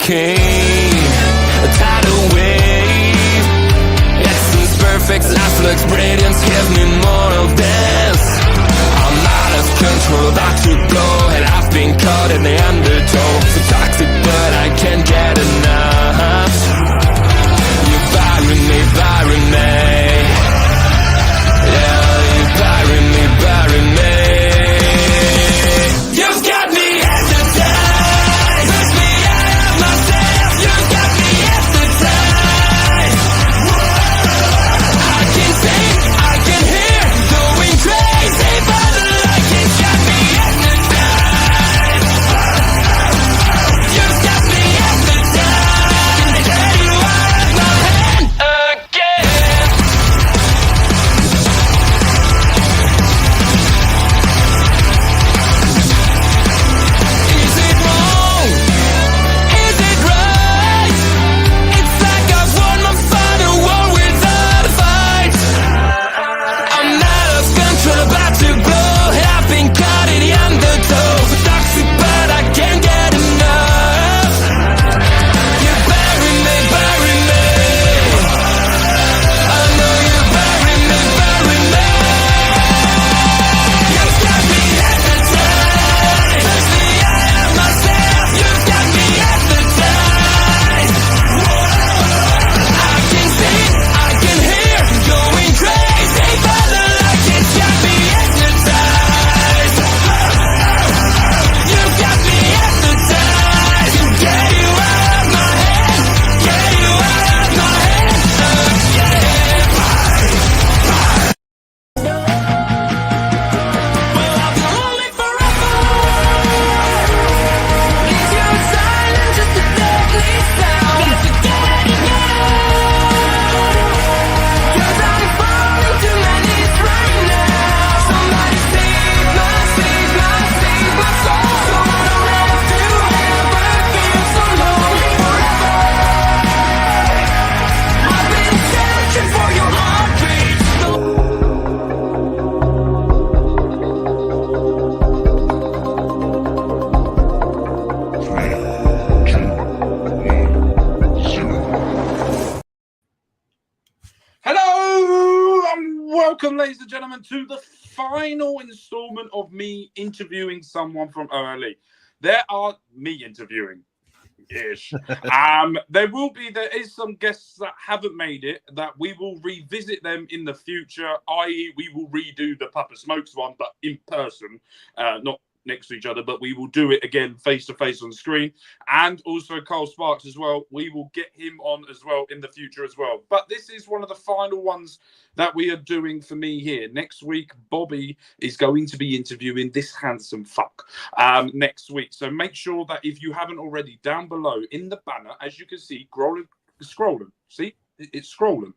hurricane, a tidal wave. Essence, perfect, life looks brilliant. Give me more of this. I'm out of control, about to blow, and I've been caught in the undertow. So toxic, but I can't get enough. You're burying me, burying me. Yeah, you're burying me, burying me. You've got me hypnotized, push me out of myself. You've got me hypnotized. I can see, I can hear, going crazy by the light. It's got me hypnotized. You've got me hypnotized. Get you out of my head again. Is it wrong? Is it right? It's like I've won my final war without a fight. I'm out of control, about to blow. I've been caught in the undertow. Toxic, but I can't get enough. You bury me, bury me. I know you bury me, bury me. You've got me hypnotized, push me out of myself. You've got me hypnotized. I can see, I can hear, going crazy by the light. It's got me hypnotized. You've got me hypnotized. Get you out of my head, get you out of my head again. Will I be lonely forever? Is your silence just a deadly sound? Got to get it now. 'Cause I'm falling to my knees right now. Somebody save my, save my, save my soul. So I don't have to ever feel so lonely forever. I've been searching for your heartbeat. Hello and welcome, ladies and gentlemen, to the final installment of me interviewing someone from early. There are me interviewing ish. There is some guests that haven't made it that we will revisit them in the future, i.e. we will redo the Papa Smokes one, but in person, not next to each other, but we will do it again face to face on screen. And also Carl Sparks as well. We will get him on as well in the future as well. But this is one of the final ones that we are doing for me here. Next week, Bobby is going to be interviewing this handsome fuck next week. So make sure that if you haven't already, down below in the banner, as you can see, scrolling. See, it's scrolling.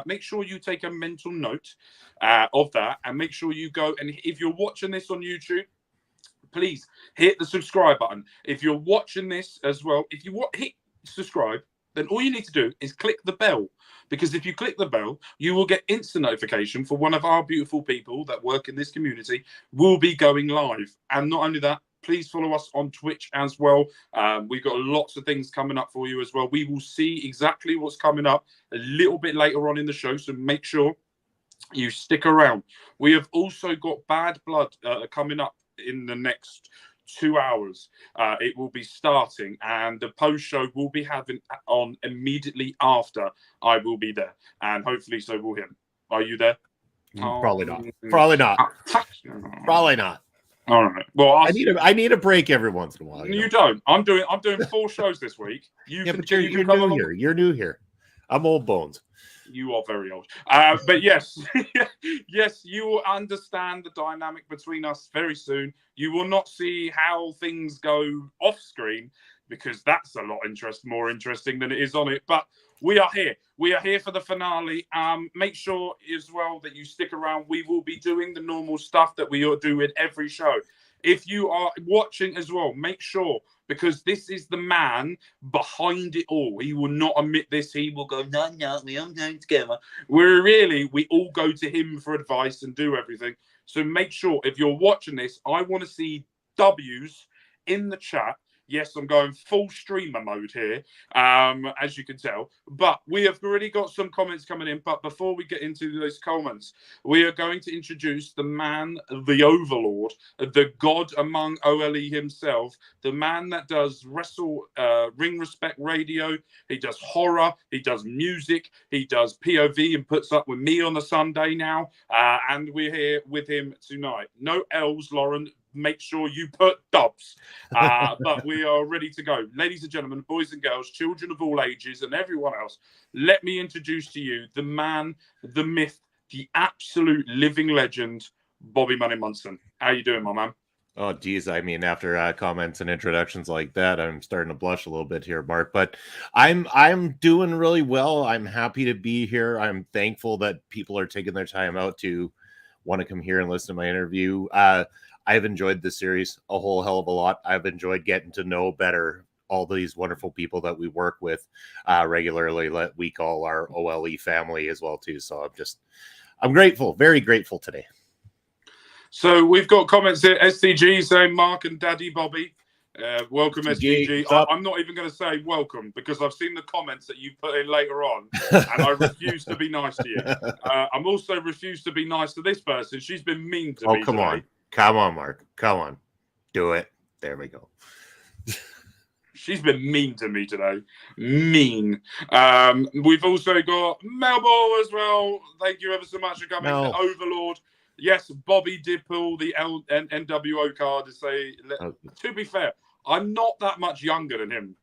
Make sure you take a mental note of that, and make sure you go, and if you're watching this on YouTube, please hit the subscribe button. If you're watching this as well, if you hit subscribe, then all you need to do is click the bell, because if you click the bell, you will get instant notification for one of our beautiful people that work in this community will be going live. And not only that, please follow us on Twitch as well. We've got lots of things coming up for you as well. We will see exactly what's coming up a little bit later on in the show, so make sure you stick around. We have also got Bad Blood coming up in the next 2 hours. It will be starting, and the post show will be having on immediately after I will be there, and hopefully so will him. Are you there? Probably not. Probably not. Probably not. All right. Well, I need a break every once in a while. You don't. I'm doing 4 shows this week. But you're new here. You're new here. I'm old bones. You are very old. But yes, yes, you will understand the dynamic between us very soon. You will not see how things go off screen, because that's a lot more interesting than it is on it. But we are here. We are here for the finale. Make sure as well that you stick around. We will be doing the normal stuff that we do in every show. If you are watching as well, make sure, because this is the man behind it all. He will not admit this. He will go, no, we all go together. We all go to him for advice and do everything. So make sure, if you're watching this, I want to see W's in the chat. Yes, I'm going full streamer mode here, as you can tell. But we have already got some comments coming in. But before we get into those comments, we are going to introduce the man, the overlord, the god among OLE himself, the man that does ring respect radio. He does horror. He does music. He does POV and puts up with me on a Sunday now. And we're here with him tonight. No L's, Lauren. Make sure you put dubs. But we are ready to go. Ladies and gentlemen, boys and girls, children of all ages, and everyone else, let me introduce to you the man, the myth, the absolute living legend, Bobby Money Munson. How you doing, my man? Oh, geez. I mean, after comments and introductions like that, I'm starting to blush a little bit here, Mark. But I'm doing really well. I'm happy to be here. I'm thankful that people are taking their time out to want to come here and listen to my interview. I've enjoyed this series a whole hell of a lot. I've enjoyed getting to know better all these wonderful people that we work with regularly, that we call our OLE family as well, too. So I'm grateful, very grateful today. So we've got comments here. STG saying Mark and Daddy Bobby. Welcome, STG. I'm not even going to say welcome because I've seen the comments that you put in later on, and I refuse to be nice to you. I'm also refused to be nice to this person. She's been mean to me. Oh, come on. Come on, Mark. Come on. Do it. There we go. She's been mean to me today. Mean. We've also got Melbo as well. Thank you ever so much for coming. The Overlord. Yes, Bobby did pull the NWO card to say, to be fair, I'm not that much younger than him.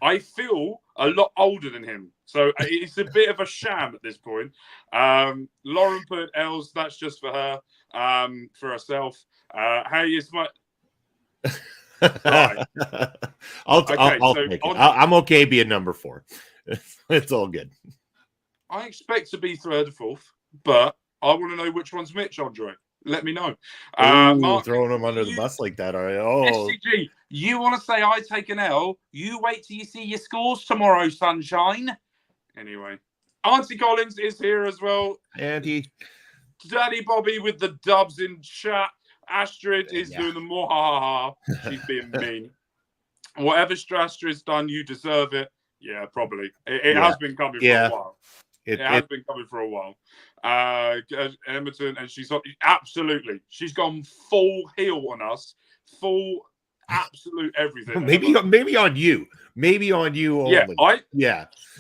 I feel a lot older than him. So it's a bit of a sham at this point. Lauren put L's. That's just for her, for herself. How you smart? Right. I'll take it. I'm okay being number 4. It's all good. I expect to be third or fourth, but I want to know which one's Mitch, Andre. Let me know. Mark, throwing him under the bus like that. All right. Oh, SCG, you want to say I take an L? You wait till you see your scores tomorrow, sunshine. Anyway, Auntie Collins is here as well. Auntie. Daddy Bobby with the dubs in chat. Astrid is doing the more ha ha ha. She's being mean. Whatever Astrid's done, you deserve it. Yeah, probably. It has been coming for a while. It has been coming for a while. Edmonton, and she's absolutely. She's gone full heel on us. Full absolute everything. Maybe on you. Maybe on you only. Do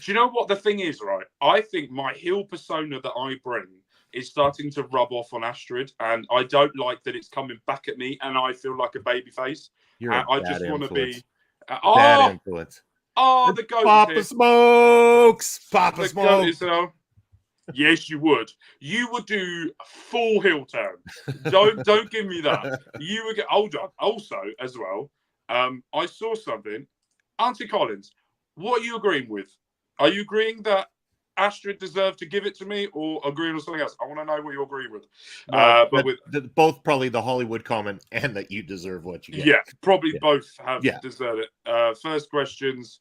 you know what the thing is, right? I think my heel persona that I bring is starting to rub off on Astrid, and I don't like that it's coming back at me, and I feel like a baby face. I just want to be bad influence. Oh, the goat Papa Smokes. Papa Smokes. Yes, you would. You would do full heel turn. Don't give me that. You would get older. Also, as well, I saw something. Auntie Collins, what are you agreeing with? Are you agreeing that Astrid deserved to give it to me, or agreeing with something else? I want to know what you agree with. But both probably the Hollywood comment and that you deserve what you get. Yeah, probably both have deserved it. First questions.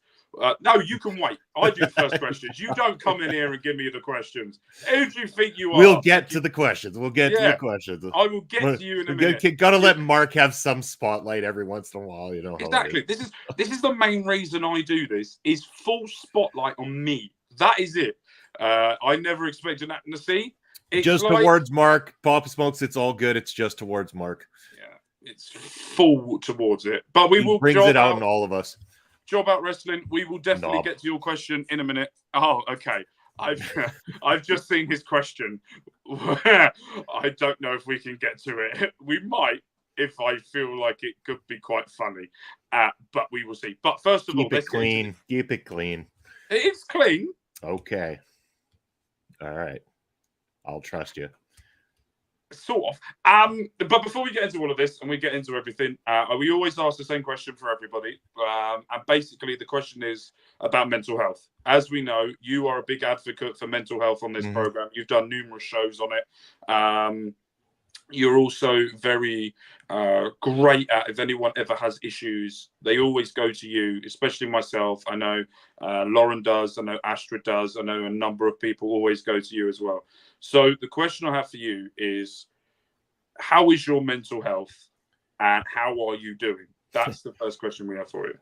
No, you can wait. I do the first questions. You don't come in here and give me the questions. Who do you think you are? We'll get to the questions. We'll get to the questions. I will get to you in a minute. Got to let Mark have some spotlight every once in a while. You know. Exactly. This is the main reason I do this. Is full spotlight on me. That is it. I never expected that to see. It's just towards Mark. Papa Smokes. It's all good. It's just towards Mark. Yeah, it's full towards it. But we will brings it out in all of us. Job out wrestling. We will definitely get to your question in a minute. Oh, okay. I've just seen his question. I don't know if we can get to it. We might, if I feel like it could be quite funny. But we will see. But first of all, let's clean. Keep it clean. It's clean. Okay. All right. I'll trust you. Sort of. But before we get into all of this and we get into everything, we always ask the same question for everybody. And basically, the question is about mental health. As we know, you are a big advocate for mental health on this program. You've done numerous shows on it. You're also very great at, if anyone ever has issues, they always go to you, especially myself. I know Lauren does. I know Astrid does. I know a number of people always go to you as well. So the question I have for you is, how is your mental health and how are you doing? That's the first question we have for you.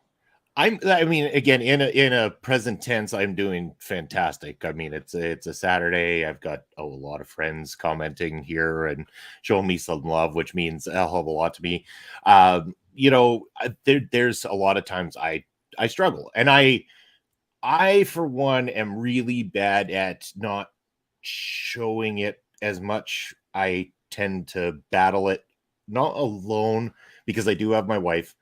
I mean, again, in a present tense, I'm doing fantastic. I mean, it's a Saturday. I've got a lot of friends commenting here and showing me some love, which means a hell of a lot to me. There's a lot of times I struggle, and I for one am really bad at not showing it as much. I tend to battle it, not alone, because I do have my wife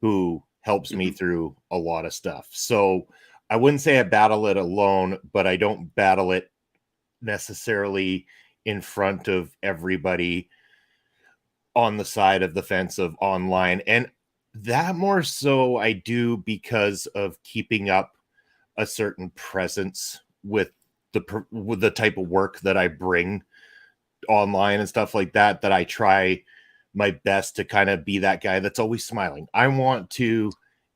who helps me through a lot of stuff. So I wouldn't say I battle it alone, but I don't battle it necessarily in front of everybody on the side of the fence of online. And that more so I do because of keeping up a certain presence with the type of work that I bring online and stuff like that, that I try my best to kind of be that guy that's always smiling. I want to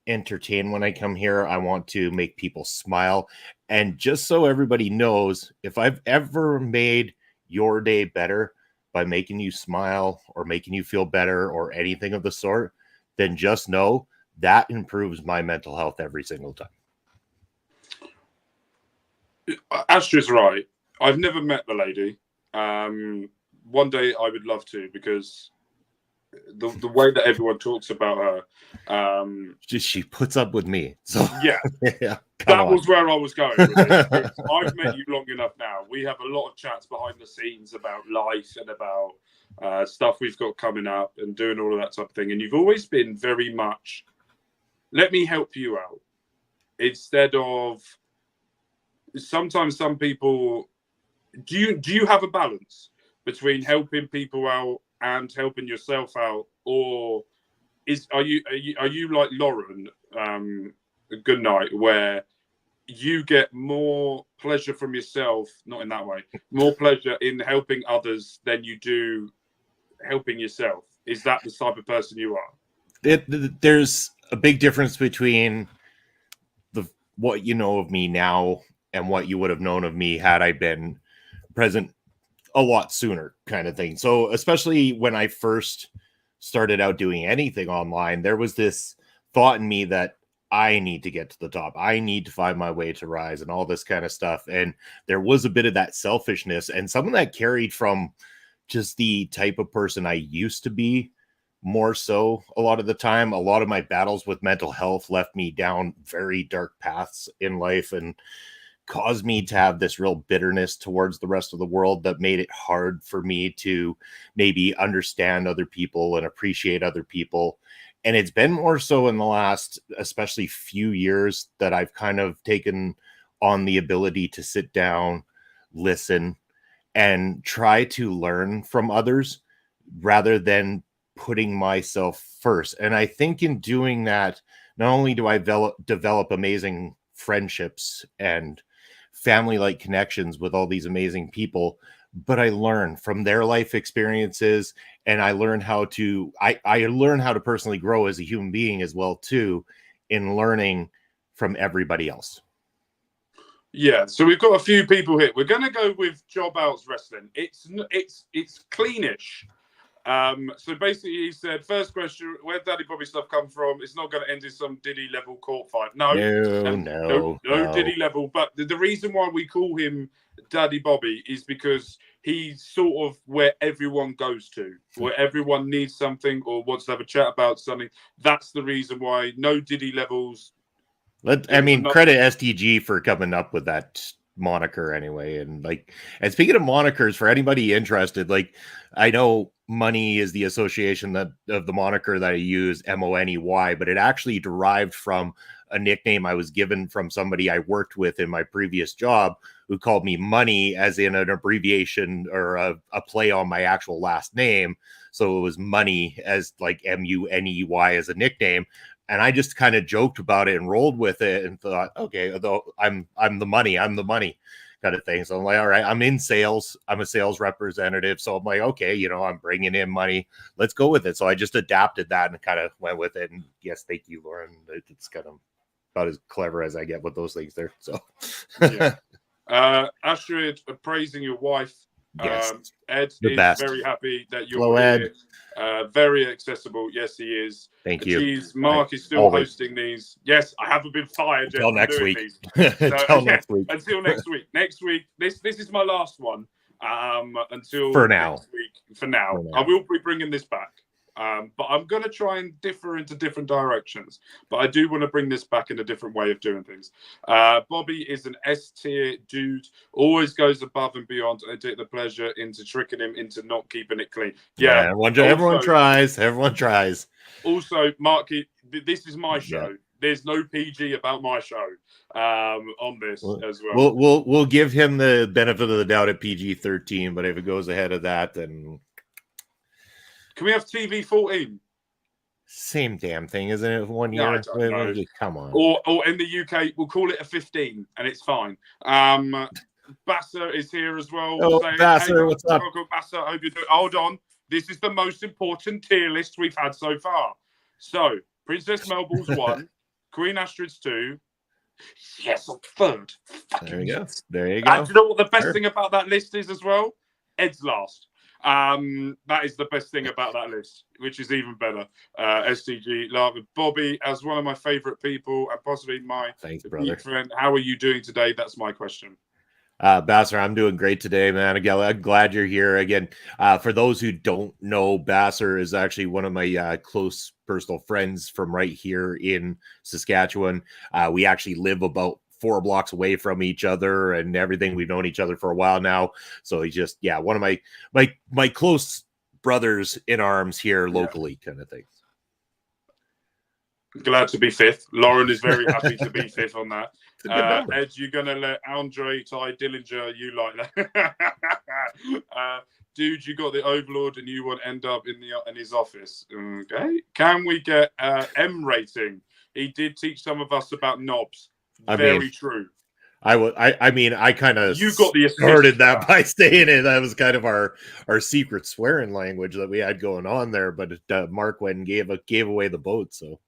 entertain when I come here. I want to make people smile. And just so everybody knows, if I've ever made your day better by making you smile or making you feel better or anything of the sort, then just know that improves my mental health every single time. Astra's right. I've never met the lady. One day I would love to, because the way that everyone talks about her, she puts up with me. So yeah, yeah, that was where I was going with it. I've met you long enough now. We have a lot of chats behind the scenes about life and about stuff we've got coming up and doing all of that type of thing. And you've always been very much, let me help you out, instead of, sometimes some people, do you have a balance between helping people out and helping yourself out, or are you like Lauren, good night, where you get more pleasure from yourself, not in that way, more pleasure in helping others than you do helping yourself? Is that the type of person you are? There's a big difference between what you know of me now and what you would have known of me had I been present a lot sooner, kind of thing. So especially when I first started out doing anything online, there was this thought in me that I need to get to the top. I need to find my way to rise and all this kind of stuff. And there was a bit of that selfishness and some of that carried from just the type of person I used to be. More so a lot of the time, a lot of my battles with mental health left me down very dark paths in life and caused me to have this real bitterness towards the rest of the world that made it hard for me to maybe understand other people and appreciate other people. And it's been more so in the last, especially few years, that I've kind of taken on the ability to sit down, listen, and try to learn from others rather than putting myself first. And I think in doing that, not only do I develop amazing friendships and family-like connections with all these amazing people, but I learn from their life experiences, and I learn how to I learn how to personally grow as a human being as well too, in learning from everybody else. Yeah, so we've got a few people here. We're going to go with Job Outs Wrestling. It's cleanish. So basically, he said, first question, where Daddy Bobby stuff come from? It's not going to end in some Diddy level court fight. No Diddy level. But the reason why we call him Daddy Bobby is because he's sort of where everyone goes to, where everyone needs something or wants to have a chat about something. That's the reason why. No Diddy levels. Credit STG for coming up with that moniker anyway. And speaking of monikers, for anybody interested, I know Money is the association of the moniker that I use, Money, but it actually derived from a nickname I was given from somebody I worked with in my previous job, who called me Money as in an abbreviation or a play on my actual last name. So it was Money as Muney as a nickname. And I just kind of joked about it and rolled with it and thought, okay, although I'm the money kind of thing. So I'm like, all right, I'm in sales. I'm a sales representative. So I'm like, okay, I'm bringing in money. Let's go with it. So I just adapted that and kind of went with it. And yes, thank you, Lauren. It's kind of about as clever as I get with those things there. So yeah. Astrid praising your wife. Yes, Ed the is best. very happy that you're Hello, here. Ed. Very accessible. Yes, he is. Thank you. Geez, Mark is still Always. hosting these. Yes, I haven't been fired yet Until for next doing week. these. Until next week. Until next week. Next week. This is my last one. Until For now. next week. For now. I will be bringing this back. But I'm going to try and differ into different directions. But I do want to bring this back in a different way of doing things. Bobby is an S-tier dude, always goes above and beyond. I take the pleasure into tricking him into not keeping it clean. Yeah, everyone tries. Everyone tries. Also, Mark, this is my show. Yeah. There's no PG about my show on this as well. We'll give him the benefit of the doubt at PG-13, but if it goes ahead of that, then... Can we have TV-14? Same damn thing, isn't it? 1 year? No, I don't know. Come on. Or in the UK, we'll call it a 15, and it's fine. Basser is here as well. Oh, Basser, hey, what's up? Basser, I hope you're doing. Hold on. This is the most important tier list we've had so far. So, Princess Melba's 1, Queen Astrid's 2. Yes, I'm 3rd. There you go. There you go. And do you know what the best thing about that list is as well? Ed's last. That is the best thing about that list, which is even better. STG, love Bobby as one of my favorite people and possibly my friend. How are you doing today? That's my question. Basser, I'm doing great today, man. Again, I'm glad you're here again. For those who don't know, Basser is actually one of my close personal friends from right here in Saskatchewan. We actually live about 4 blocks away from each other and everything. We've known each other for a while now. So he's just, one of my close brothers in arms here locally, kind of thing. Glad to be 5th. Lauren is very happy to be 5th on that. Ed, you're going to let Andre Ty Dillinger, you like that. Dude, you got the Overlord and you want to end up in his office. Okay. Can we get M rating? He did teach some of us about knobs. Very true. I mean, I kind of started that by saying it. That was kind of our secret swearing language that we had going on there. But Mark went and gave away the boat. So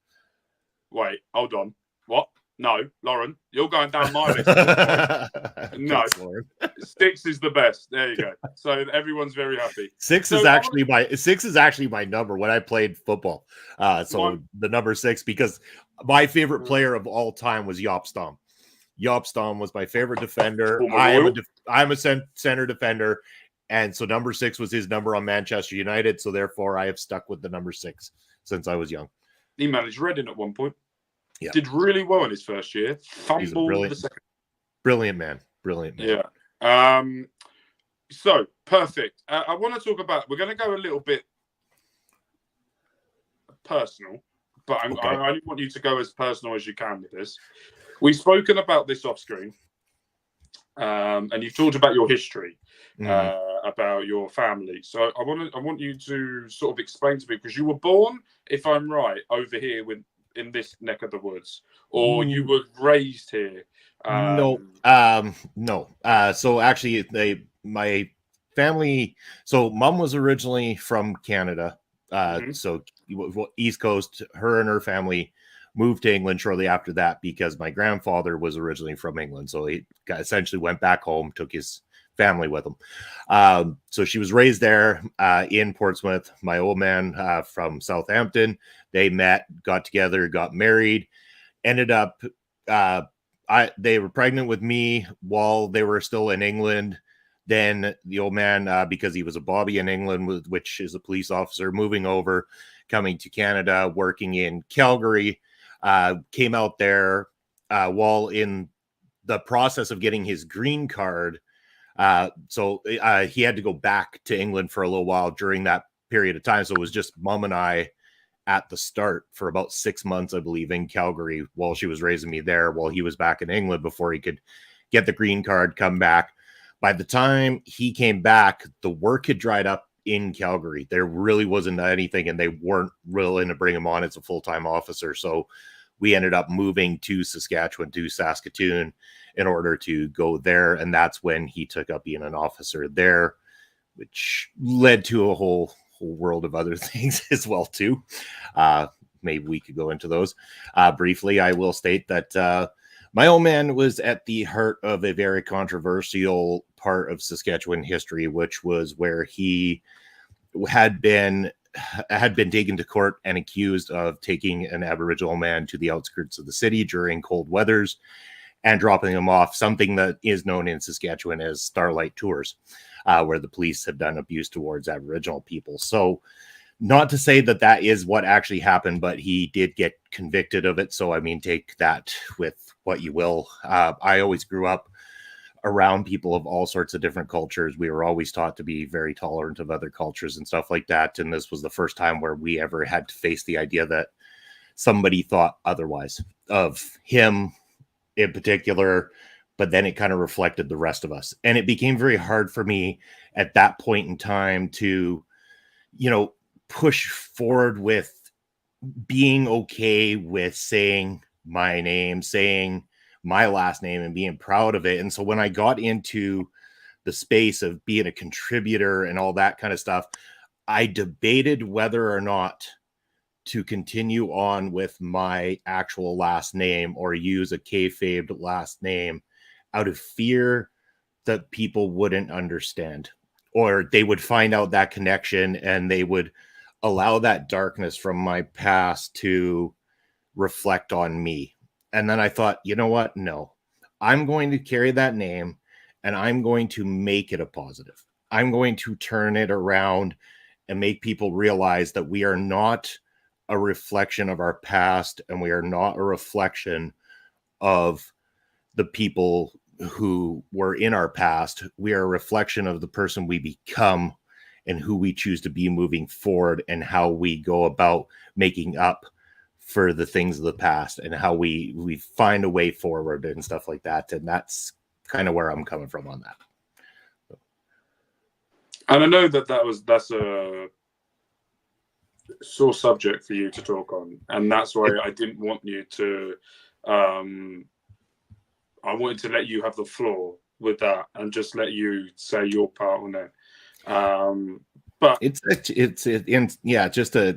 wait, hold on. What? No, Lauren, you're going down my list. No, Thanks, 6 is the best. There you go. So everyone's very happy. 6 is actually my number when I played football. The number 6, because my favorite player of all time was Jaap Stam. Jaap Stam was my favorite defender. I'm a center defender, and so number 6 was his number on Manchester United. So therefore, I have stuck with the number 6 since I was young. He managed Reading at one point. Yeah. Did really well in his first year. Fumbled the second. Brilliant man. Yeah. So perfect. I want to talk about. We're going to go a little bit personal, but I only want you to go as personal as you can with this. We've spoken about this off screen, and you've talked about your history, about your family. So I want you to sort of explain to me, because you were born, if I'm right, over here in this neck of the woods, or you were raised here. No. So actually, my family. So mom was originally from Canada. So East Coast. Her and her family moved to England shortly after that because my grandfather was originally from England. So he essentially went back home, took his family with him. So she was raised there in Portsmouth. My old man from Southampton. They met, got together, got married, ended up. They were pregnant with me while they were still in England. Then the old man, because he was a Bobby in England, which is a police officer, moving over, coming to Canada, working in Calgary, came out there while in the process of getting his green card. So he had to go back to England for a little while during that period of time. So it was just mom and I at the start for about 6 months, I believe, in Calgary while she was raising me there, while he was back in England before he could get the green card, come back. By the time he came back, the work had dried up in Calgary. There really wasn't anything, and they weren't willing to bring him on as a full-time officer. So we ended up moving to Saskatchewan, to Saskatoon, in order to go there. And that's when he took up being an officer there, which led to a whole world of other things as well too. Maybe we could go into those briefly. I will state that my old man was at the heart of a very controversial part of Saskatchewan history, which was where he had been taken to court and accused of taking an Aboriginal man to the outskirts of the city during cold weathers and dropping him off, something that is known in Saskatchewan as Starlight Tours, where the police have done abuse towards Aboriginal people. So not to say that that is what actually happened, but he did get convicted of it. So, I mean, take that with what you will. I always grew up around people of all sorts of different cultures. We were always taught to be very tolerant of other cultures and stuff like that. And this was the first time where we ever had to face the idea that somebody thought otherwise of him in particular, but then it kind of reflected the rest of us. And it became very hard for me at that point in time to, push forward with being okay with saying my name, saying my last name, and being proud of it. And so when I got into the space of being a contributor and all that kind of stuff, I debated whether or not to continue on with my actual last name or use a kayfabed last name out of fear that people wouldn't understand, or they would find out that connection and they would allow that darkness from my past to reflect on me. And then I thought, you know what? No, I'm going to carry that name and I'm going to make it a positive. I'm going to turn it around and make people realize that we are not a reflection of our past and we are not a reflection of the people who were in our past. We are a reflection of the person we become and who we choose to be moving forward, and how we go about making up for the things of the past and how we find a way forward and stuff like that. And that's kind of where I'm coming from on that. And I know that's a sore subject for you to talk on, and that's why I didn't want you to I wanted to let you have the floor with that and just let you say your part on it. But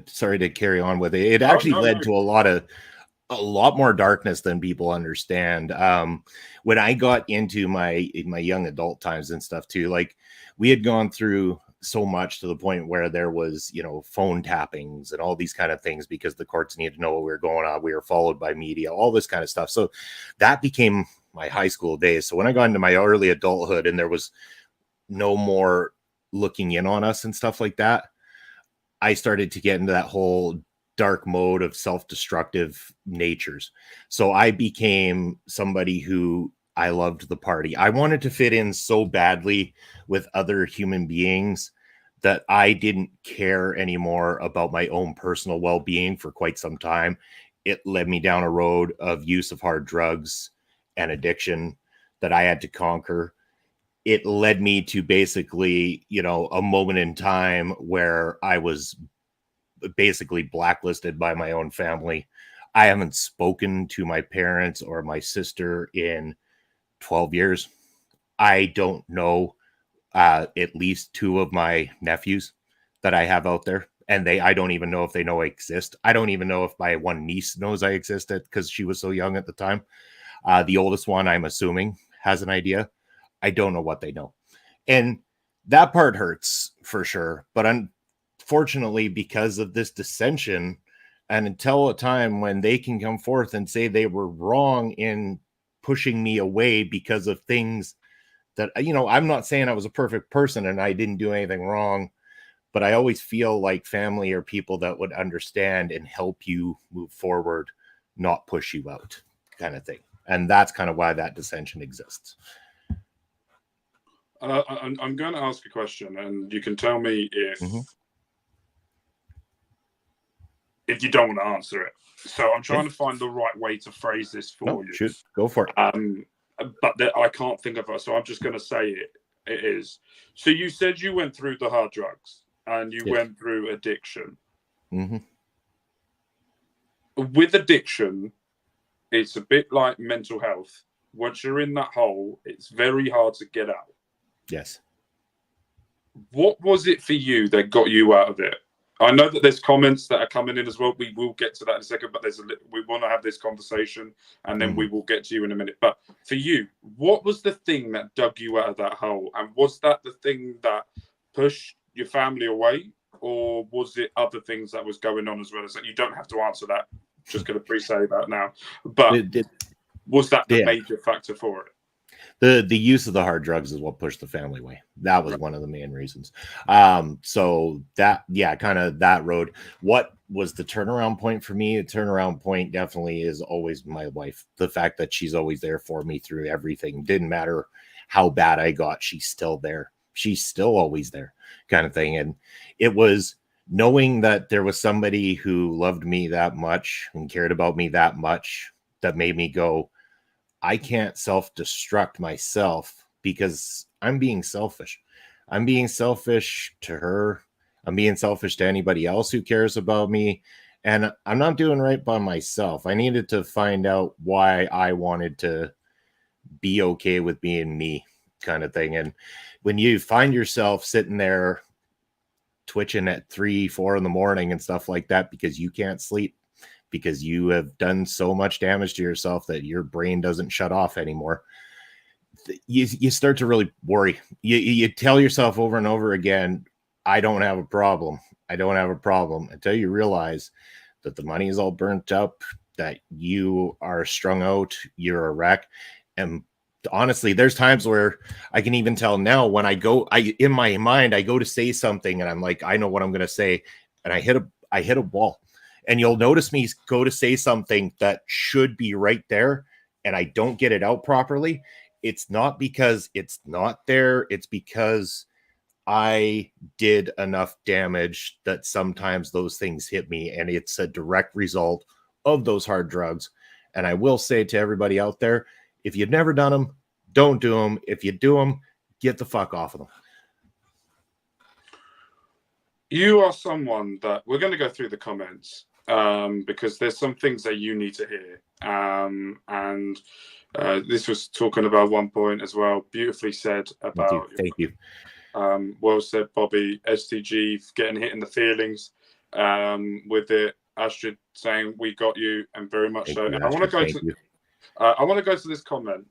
sorry to carry on with it. It actually led to a lot more darkness than people understand. When I got into my young adult times and stuff too, like we had gone through so much to the point where there was, phone tappings and all these kind of things because the courts needed to know what we were going on. We were followed by media, all this kind of stuff. So that became my high school days. So when I got into my early adulthood and there was no more looking in on us and stuff like that, I started to get into that whole dark mode of self-destructive natures. So I became somebody who I loved the party. I wanted to fit in so badly with other human beings that I didn't care anymore about my own personal well-being for quite some time. It led me down a road of use of hard drugs and addiction that I had to conquer. It led me to basically, a moment in time where I was basically blacklisted by my own family. I haven't spoken to my parents or my sister in 12 years. I don't know at least two of my nephews that I have out there, and I don't even know if they know I exist. I don't even know if my one niece knows I existed because she was so young at the time. The oldest one, I'm assuming, has an idea. I don't know what they know. And that part hurts for sure. But unfortunately, because of this dissension, and until a time when they can come forth and say they were wrong in pushing me away because of things that, I'm not saying I was a perfect person and I didn't do anything wrong, but I always feel like family are people that would understand and help you move forward, not push you out, kind of thing. And that's kind of why that dissension exists. I'm going to ask a question, and you can tell me if you don't want to answer it. So I'm trying to find the right way to phrase this for you. Shoot, go for it. But I can't think of it, so I'm just going to say it. It is. So you said you went through the hard drugs and you went through addiction. Mm-hmm. With addiction, it's a bit like mental health. Once you're in that hole, it's very hard to get out. Yes. What was it for you that got you out of it? I know that there's comments that are coming in as well. We will get to that in a second, but we want to have this conversation, and then we will get to you in a minute. But for you, what was the thing that dug you out of that hole? And was that the thing that pushed your family away, or was it other things that was going on as well? As that you don't have to answer that. Just going to pre-say that now. But was that the major factor for it? The use of the hard drugs is what pushed the family away. That was one of the main reasons. So that, kind of that road. What was the turnaround point for me? The turnaround point definitely is always my wife. The fact that she's always there for me through everything. Didn't matter how bad I got, she's still there. She's still always there, kind of thing. And it was knowing that there was somebody who loved me that much and cared about me that much that made me go, I can't self-destruct myself because I'm being selfish. I'm being selfish to her. I'm being selfish to anybody else who cares about me. And I'm not doing right by myself. I needed to find out why I wanted to be okay with being me, kind of thing. And when you find yourself sitting there twitching at 3, 4 in the morning and stuff like that because you can't sleep, because you have done so much damage to yourself that your brain doesn't shut off anymore, you start to really worry. You tell yourself over and over again, I don't have a problem. I don't have a problem, until you realize that the money is all burnt up, that you are strung out, you're a wreck. And honestly, there's times where I can even tell now when in my mind, I go to say something and I'm like, I know what I'm going to say. And I hit a wall. And you'll notice me go to say something that should be right there, and I don't get it out properly. It's not because it's not there. It's because I did enough damage that sometimes those things hit me, and it's a direct result of those hard drugs. And I will say to everybody out there, if you've never done them, don't do them. If you do them, get the fuck off of them. You are someone that we're going to go through the comments. Because there's some things that you need to hear. And this was talking about one point as well. Beautifully said about. Thank you. Well said, Bobby. STG getting hit in the feelings with it. Astrid saying we got you, and very much so. And I want to go to. I want to go to this comment,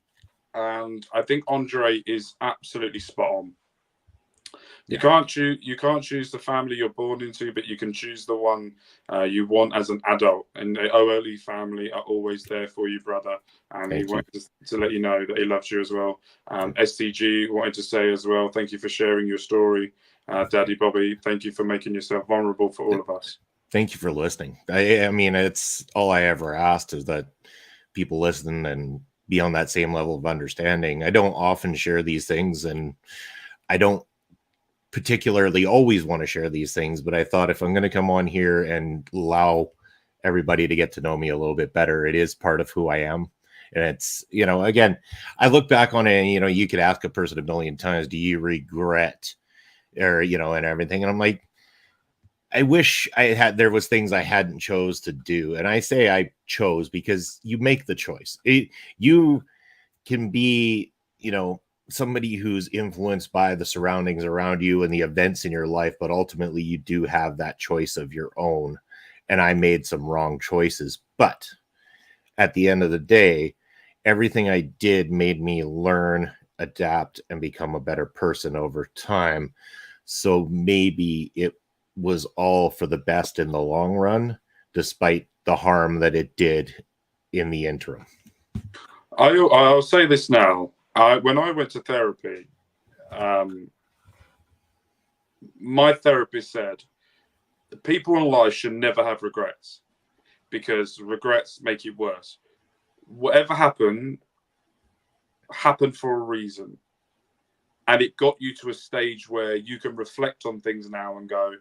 and I think Andre is absolutely spot on. You can't choose the family you're born into, but you can choose the one you want as an adult. And the OLE family are always there for you, brother. And he wanted to let you know that he loves you as well. STG wanted to say as well, thank you for sharing your story. Daddy Bobby, thank you for making yourself vulnerable for all of us. Thank you for listening. I mean, it's all I ever asked is that people listen and be on that same level of understanding. I don't often share these things, and I don't particularly always want to share these things, but I thought if I'm going to come on here and allow everybody to get to know me a little bit better, it is part of who I am. And it's, again, I look back on it and, you could ask a person a million times, do you regret or, and everything. And I'm like, I wish there was things I hadn't chose to do. And I say I chose because you make the choice. You can be, somebody who's influenced by the surroundings around you and the events in your life, but ultimately you do have that choice of your own. And I made some wrong choices, but at the end of the day, everything I did made me learn, adapt, and become a better person over time. So maybe it was all for the best in the long run, despite the harm that it did in the interim. I'll say this now. When I went to therapy, my therapist said people in life should never have regrets because regrets make it worse. Whatever happened for a reason. And it got you to a stage where you can reflect on things now and go,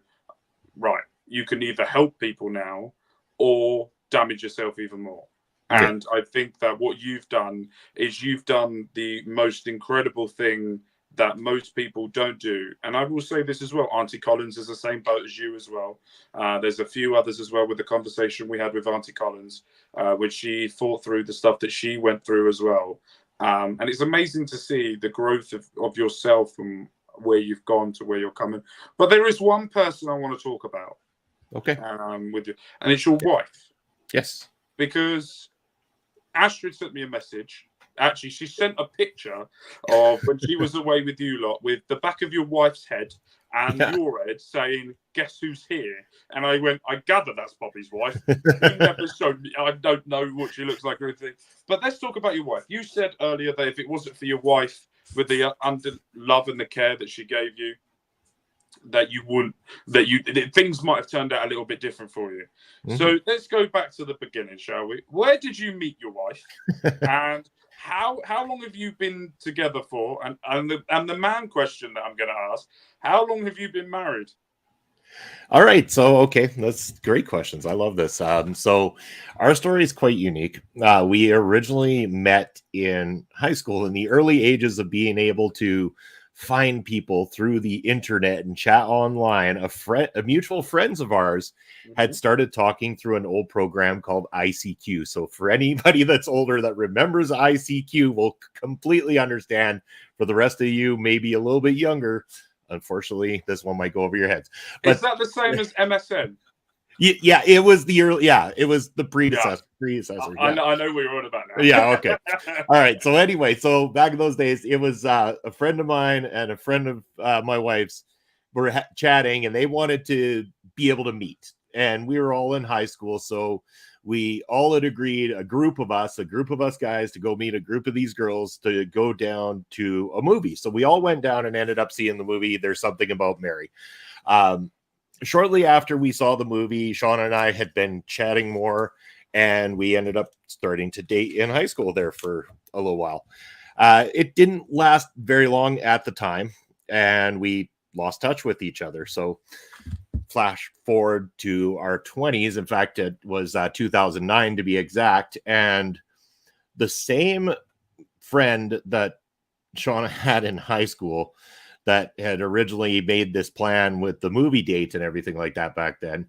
right, you can either help people now or damage yourself even more. And I think that what you've done is you've done the most incredible thing that most people don't do. And I will say this as well. Auntie Collins is the same boat as you as well. There's a few others as well with the conversation we had with Auntie Collins, which she fought through the stuff that she went through as well. And it's amazing to see the growth of yourself from where you've gone to where you're coming. But there is one person I want to talk about. Okay. with you, and it's your wife, Yes. because Astrid sent me a message. Actually, she sent a picture of when she was away with you lot, with the back of your wife's head and Yeah. your head, saying, "Guess who's here?" And I went, "I gather that's Bobby's wife." You never showed me. I don't know what she looks like or anything. But let's talk about your wife. You said earlier that if it wasn't for your wife, with the under love and the care that she gave you, that you wouldn't, that things might have turned out a little bit different for you. Mm-hmm. So let's go back to the beginning, shall we? Where did you meet your wife, and how long have you been together for? And the man question that I'm going to ask: how long have you been married? All right. So, okay, that's great questions. I love this. So our story is quite unique. We originally met in high school in the early ages of being able to find people through the internet and chat online. A mutual friends of ours had started talking through an old program called ICQ. So for anybody that's older that remembers ICQ will completely understand. For the rest of you, maybe a little bit younger, unfortunately, this one might go over your heads. But is that the same as MSN? Yeah, it was the early. Yeah, it was the predecessor. I know what you're on about now. Yeah. Okay. All right. So anyway, so back in those days, it was a friend of mine and a friend of my wife's were chatting, and they wanted to be able to meet, and we were all in high school, so we all had agreed, a group of us guys, to go meet a group of these girls to go down to a movie. So we all went down and ended up seeing the movie There's Something About Mary. Shortly after we saw the movie, Sean and I had been chatting more, and we ended up starting to date in high school there for a little while. It didn't last very long at the time, and we lost touch with each other. So flash forward to our 20s. In fact, it was 2009 to be exact. And the same friend that Shauna had in high school that had originally made this plan with the movie dates and everything like that back then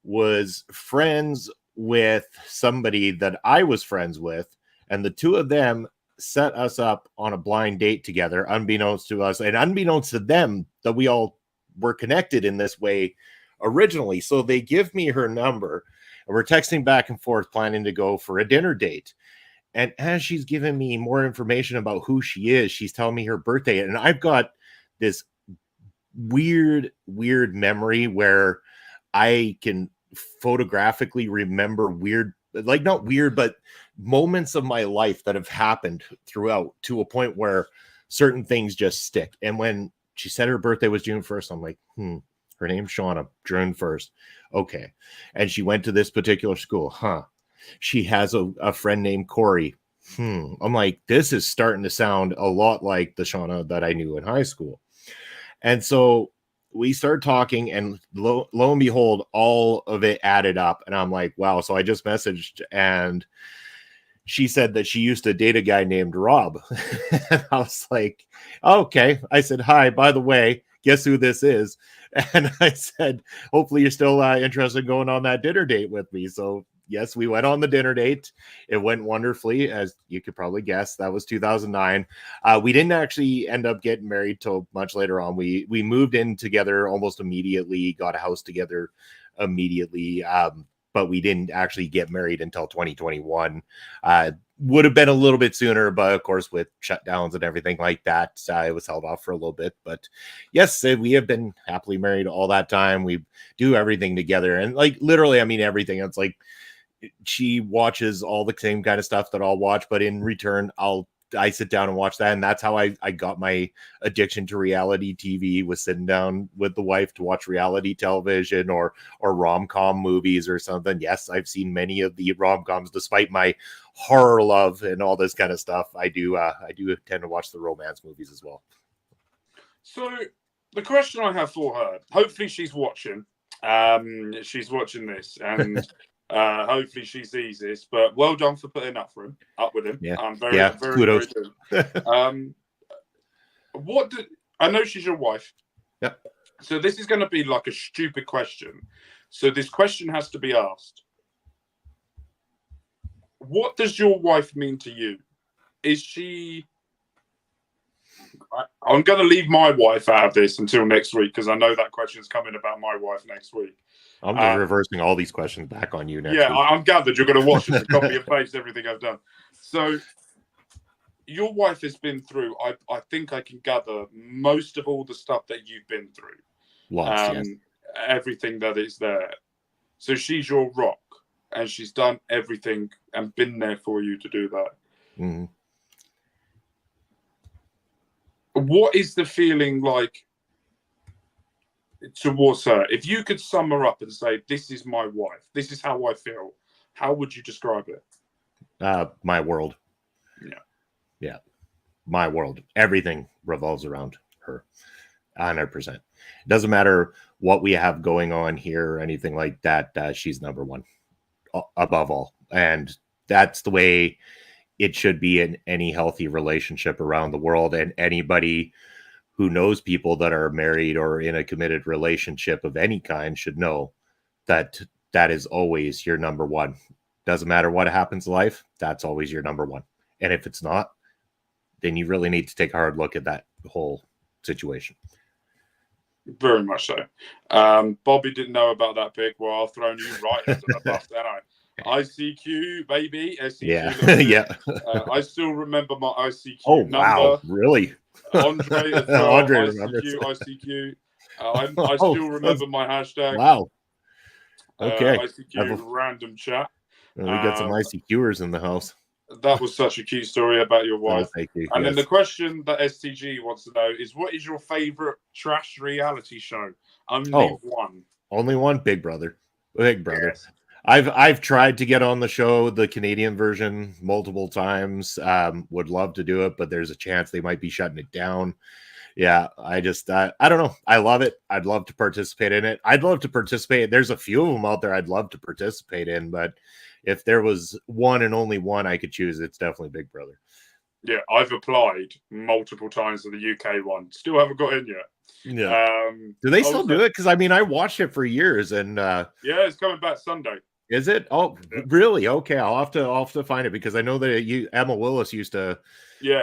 was friends with somebody that I was friends with. And the two of them set us up on a blind date together, unbeknownst to us and unbeknownst to them, that we all were connected in this way originally. So they give me her number, and we're texting back and forth, planning to go for a dinner date. And as she's giving me more information about who she is, she's telling me her birthday. And I've got this weird memory where I can photographically remember weird, like not weird, but moments of my life that have happened throughout, to a point where certain things just stick. And when she said her birthday was June 1st, I'm like, her name's Shauna, June 1st. Okay. And she went to this particular school. She has a friend named Corey. I'm like, this is starting to sound a lot like the Shauna that I knew in high school. And so we started talking, and lo and behold, all of it added up. And I'm like, wow. So I just messaged, and she said that she used to date a guy named Rob. And I was like, okay. I said, hi, by the way, guess who this is? And I said, hopefully you're still interested in going on that dinner date with me. So yes, we went on the dinner date. It went wonderfully, as you could probably guess. That was 2009. We didn't actually end up getting married till much later on. We moved in together almost immediately, got a house together immediately, but we didn't actually get married until 2021. Would have been a little bit sooner, but of course, with shutdowns and everything like that, it was held off for a little bit. But yes, we have been happily married all that time. We do everything together, and like literally, I mean everything. It's like she watches all the same kind of stuff that I'll watch, but in return, I sit down and watch that. And that's how I got my addiction to reality TV, was sitting down with the wife to watch reality television or rom-com movies or something. Yes, I've seen many of the rom-coms, despite my horror love and all this kind of stuff. I do tend to watch the romance movies as well. So the question I have for her, hopefully she's watching. She's watching this, and hopefully she sees this. But well done for putting up with him. Yeah, I'm very kudos. Very good. I know she's your wife. Yep. So this is going to be like a stupid question. So this question has to be asked. What does your wife mean to you? Is she... I'm going to leave my wife out of this until next week, because I know that question's coming about my wife next week. I'm just reversing all these questions back on you next Yeah, week. I'm gathered you're going to watch it and copy and paste everything I've done. So your wife has been through, I think I can gather most of all the stuff that you've been through. Lots, yes. Everything that is there. So she's your rock, and she's done everything and been there for you to do that. Mm-hmm. What is the feeling like towards her? If you could sum her up and say, this is my wife, this is how I feel, how would you describe it? My world. Yeah. My world. Everything revolves around her. 100%. It doesn't matter what we have going on here or anything like that. She's number one above all. And that's the way it should be in any healthy relationship around the world. And anybody who knows people that are married or in a committed relationship of any kind should know that that is always your number one. Doesn't matter what happens in life. That's always your number one. And if it's not, then you really need to take a hard look at that whole situation. Very much so. Bobby didn't know about that pick. Well, I'll throw you right into the bus, then ICQ, baby. SCQ, yeah. Yeah. I still remember my ICQ number. Wow. Really? Andre as well. Andre ICQ. I still remember my hashtag. Wow. Okay. ICQ random chat. We got some ICQers in the house. That was such a cute story about your wife. Oh, thank you. And then the question that STG wants to know is, what is your favorite trash reality show? Only one. Only one? Big Brother. Big Brother. Yes. I've tried to get on the show, the Canadian version, multiple times. Would love to do it, but there's a chance they might be shutting it down. Yeah, I don't know. I love it. I'd love to participate in it. I'd love to participate. There's a few of them out there I'd love to participate in, but if there was one and only one I could choose, it's definitely Big Brother. Yeah, I've applied multiple times to the UK one. Still haven't got in yet. Yeah. Do they still do it? Because I mean, I watched it for years, and yeah, it's coming back Sunday. Is it? Oh, yeah. Really? Okay, I'll have to find it, because I know that Emma Willis used to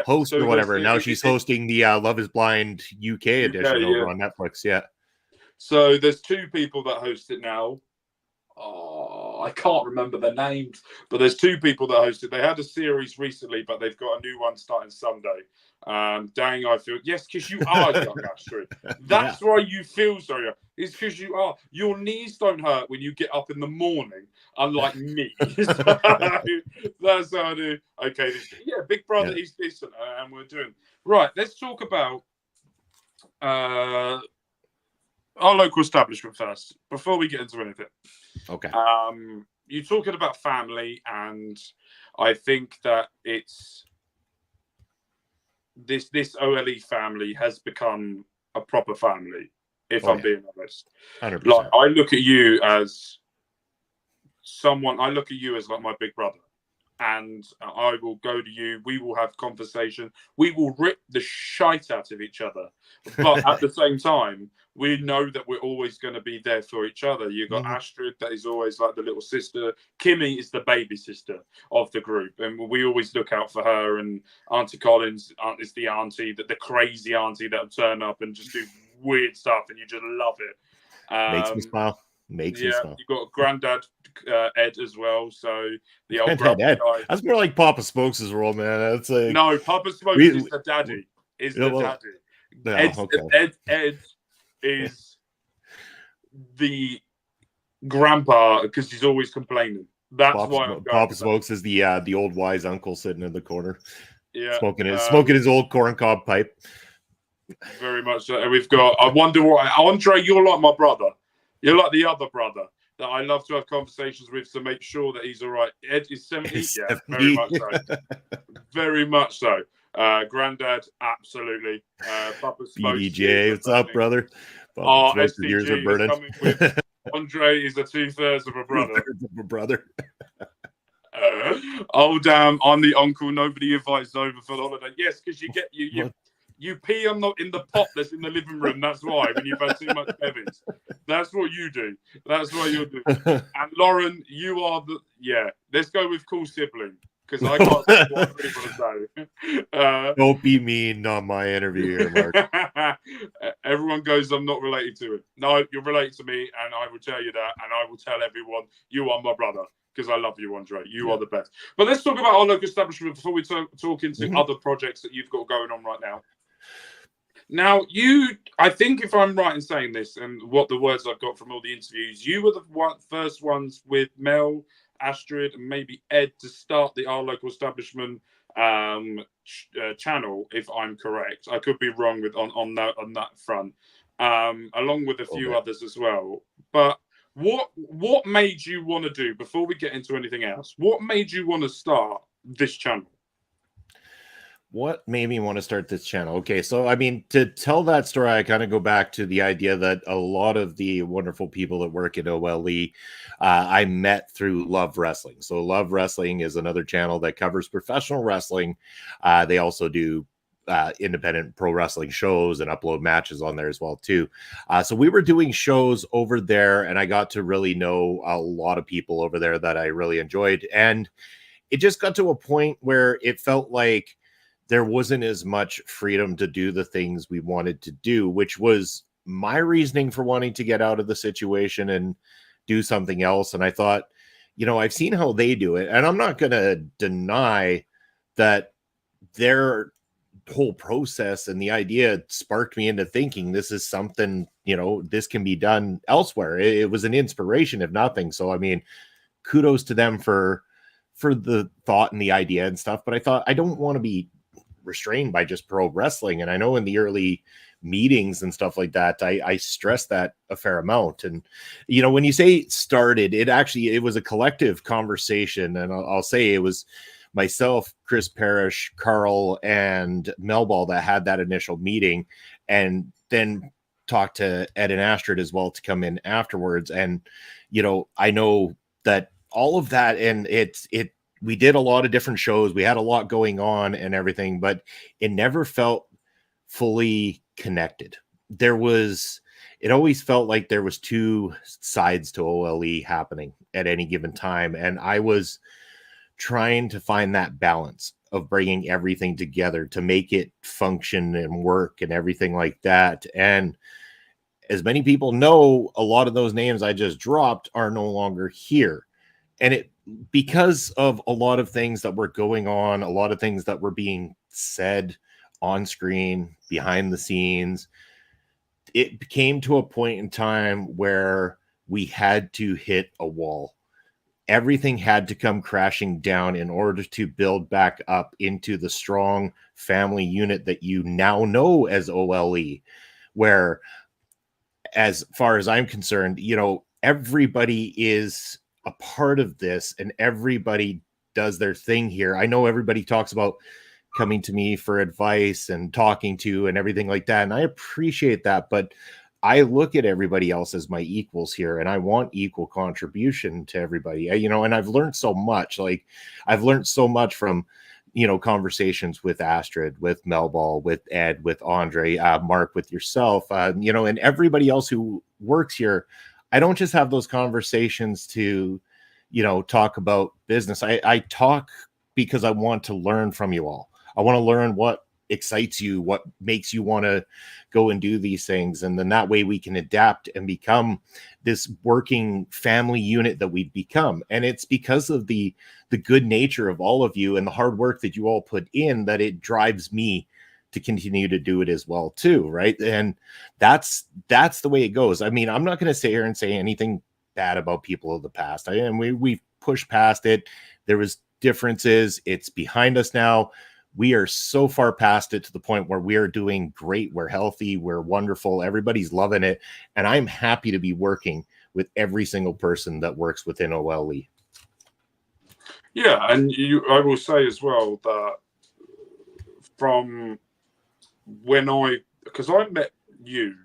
host or whatever. Now she's hosting the Love Is Blind UK edition over on Netflix. Yeah. So there's two people that host it now. Oh, I can't remember their names, but there's two people that host it. They had a series recently, but they've got a new one starting Sunday. Dang, I feel because you are young, Astrid. That's why you feel so young. It's because you are. Your knees don't hurt when you get up in the morning, unlike me. So, that's how I do. Okay, Big Brother is decent, and we're doing right. Let's talk about our local establishment first, before we get into anything. Okay. You're talking about family, and I think that it's this OLE family has become a proper family, if I'm being honest. 100%. Like, I look at you as someone, I look at you as like my big brother. And I will go to you. We will have conversation. We will rip the shite out of each other. But at the same time, we know that we're always going to be there for each other. You've got Astrid, that is always like the little sister. Kimmy is the baby sister of the group. And we always look out for her. And Auntie Collins is the auntie, the crazy auntie that will turn up and just do weird stuff. And you just love it. Makes me smile. Makes me smile. You've got Granddad Ed as well, so the old Ed. Guy. That's more like Papa Smokes' role, man. That's like... No, Papa Smokes is the daddy. Ed is the grandpa, because he's always complaining. That's why Papa Smokes is the old wise uncle sitting in the corner, smoking his old corncob pipe. Very much so. And we've got. I wonder what Andre. You're like my brother. You're like the other brother that I love to have conversations with to make sure that he's all right. Ed is 70. Yeah, very much so. Very much so. Granddad, absolutely. Papa BDJ, what's up, brother? STG is coming with Andre is a 2/3 of a brother. 2/3 of a brother. Oh, damn. I'm the uncle nobody invites over for the holiday. Yes, because you pee in the pot that's in the living room. That's why, when you've had too much bevies. That's what you do. That's what you're doing. And Lauren, you are let's go with cool sibling. because I can't say what I really want to say. Don't be mean on my interview here, Mark. Everyone goes, I'm not related to it. No, you're related to me, and I will tell you that, and I will tell everyone you are my brother, because I love you, Andre. You are the best. But let's talk about our local establishment before we talk into other projects that you've got going on right now. Now, I think if I'm right in saying this, and what the words I've got from all the interviews, you were the first ones with Mel, Astrid, and maybe Ed to start the Our Local Establishment channel, if I'm correct. I could be wrong on that front, along with a few others as well. But what made you want to do, before we get into anything else, what made you want to start this channel? What made me want to start this channel? Okay, so I mean, to tell that story, I kind of go back to the idea that a lot of the wonderful people that work at OLE, I met through Love Wrestling. So Love Wrestling is another channel that covers professional wrestling. They also do independent pro wrestling shows and upload matches on there as well too. So we were doing shows over there, and I got to really know a lot of people over there that I really enjoyed. And it just got to a point where it felt like there wasn't as much freedom to do the things we wanted to do, which was my reasoning for wanting to get out of the situation and do something else. And I thought, I've seen how they do it, and I'm not going to deny that their whole process and the idea sparked me into thinking this is something, this can be done elsewhere. It was an inspiration, if nothing. So, I mean, kudos to them for the thought and the idea and stuff. But I thought, I don't want to be restrained by just pro wrestling. And I know in the early meetings and stuff like that, I stress that a fair amount. And, when you say started, it was a collective conversation. And I'll say it was myself, Chris Parrish, Carl, and Melball that had that initial meeting, and then talked to Ed and Astrid as well to come in afterwards. And, I know that all of that, and we did a lot of different shows. We had a lot going on and everything, but it never felt fully connected. It always felt like there was two sides to OLE happening at any given time. And I was trying to find that balance of bringing everything together to make it function and work and everything like that. And as many people know, a lot of those names I just dropped are no longer here. And because of a lot of things that were going on, a lot of things that were being said on screen, behind the scenes, it came to a point in time where we had to hit a wall. Everything had to come crashing down in order to build back up into the strong family unit that you now know as OLE, where, as far as I'm concerned, everybody is a part of this and everybody does their thing here. I know everybody talks about coming to me for advice and talking to and everything like that, and I appreciate that, but I look at everybody else as my equals here, and I want equal contribution to everybody. And I've learned so much. Like, I've learned so much from conversations with Astrid, with Melball, with Ed, with Andre, Mark, with yourself, and everybody else who works here. I don't just have those conversations to, talk about business. I talk because I want to learn from you all. I want to learn what excites you, what makes you want to go and do these things. And then that way we can adapt and become this working family unit that we've become. And it's because of the good nature of all of you and the hard work that you all put in that it drives me to continue to do it as well too, right? And that's the way it goes. I mean, I'm not going to sit here and say anything bad about people of the past. We've pushed past it. There was differences. It's behind us now. We are so far past it to the point where we are doing great. We're healthy. We're wonderful. Everybody's loving it. And I'm happy to be working with every single person that works within OLE. Yeah, and I will say as well that from because I met you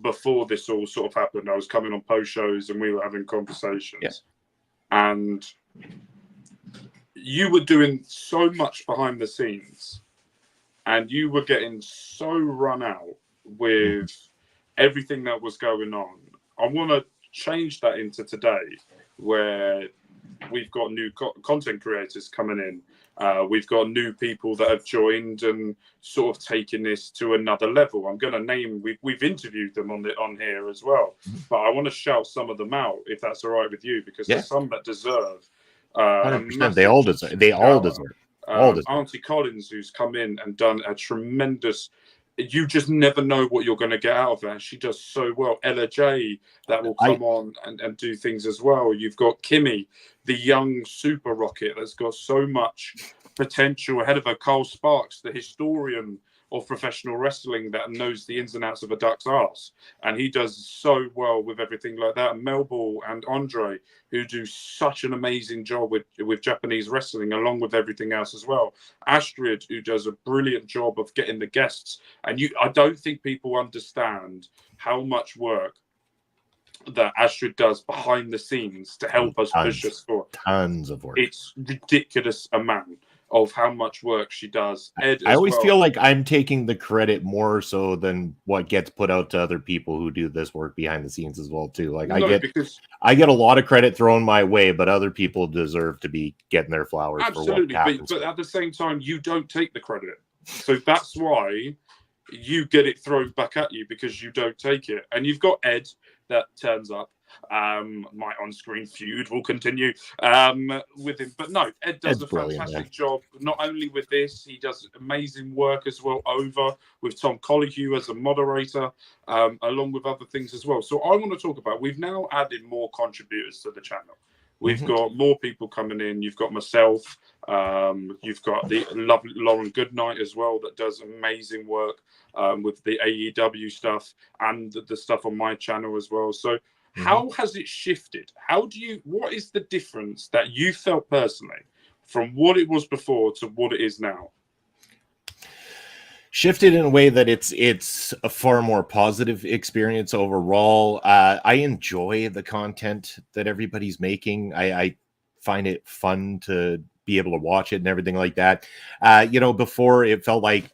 before this all sort of happened. I was coming on post shows and we were having conversations. Yeah. And you were doing so much behind the scenes and you were getting so run out with everything that was going on. I want to change that into today, where we've got new content creators coming in. We've got new people that have joined and sort of taken this to another level. I'm going to name, we've interviewed them on here as well, but I want to shout some of them out if that's all right with you, because there's some that deserve 100%. They all deserve. Auntie Collins, who's come in and done a tremendous. You just never know what you're going to get out of her. She does so well. Ella J, that will come on and do things as well. You've got Kimmy, the young super rocket that's got so much potential ahead of her. Carl Sparks, the historian of professional wrestling that knows the ins and outs of a duck's arse, and he does so well with everything like that. Melball and Andre, who do such an amazing job with Japanese wrestling, along with everything else as well. Astrid, who does a brilliant job of getting the guests, and I don't think people understand how much work that Astrid does behind the scenes to help us push us forward. Tons of work. It's ridiculous amount of how much work she does. Ed, I always feel like I'm taking the credit more so than what gets put out to other people who do this work behind the scenes as well too. Like I get a lot of credit thrown my way, but other people deserve to be getting their flowers. Absolutely, for what but at the same time, you don't take the credit, so that's why you get it thrown back at you, because you don't take it. And you've got Ed that turns up. My on-screen feud will continue with him, but no, Ed does a fantastic job. Not only with this, he does amazing work as well over with Tom Colligue as a moderator, along with other things as well. So I want to talk about, we've now added more contributors to the channel. We've got more people coming in. You've got myself. You've got the lovely Lauren Goodnight as well, that does amazing work with the AEW stuff and the stuff on my channel as well. So how has it shifted? What is the difference that you felt personally from what it was before to what it is now? Shifted in a way that it's a far more positive experience overall. I enjoy the content that everybody's making. I find it fun to be able to watch it and everything like that. Before it felt like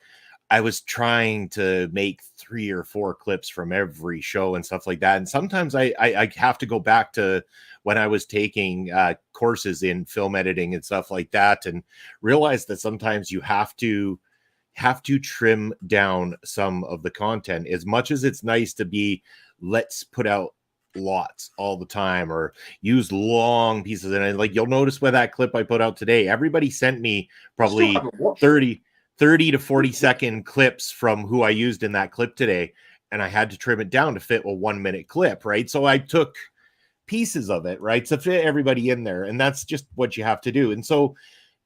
I was trying to make 3 or 4 clips from every show and stuff like that. And sometimes I have to go back to when I was taking courses in film editing and stuff like that, and realize that sometimes you have to trim down some of the content. As much as it's nice to be, let's put out lots all the time or use long pieces. And like, you'll notice with that clip I put out today, everybody sent me probably 30 to 40 second clips from who I used in that clip today. And I had to trim it down to fit a 1 minute clip, right? So I took pieces of it, right, to fit everybody in there. And that's just what you have to do. And so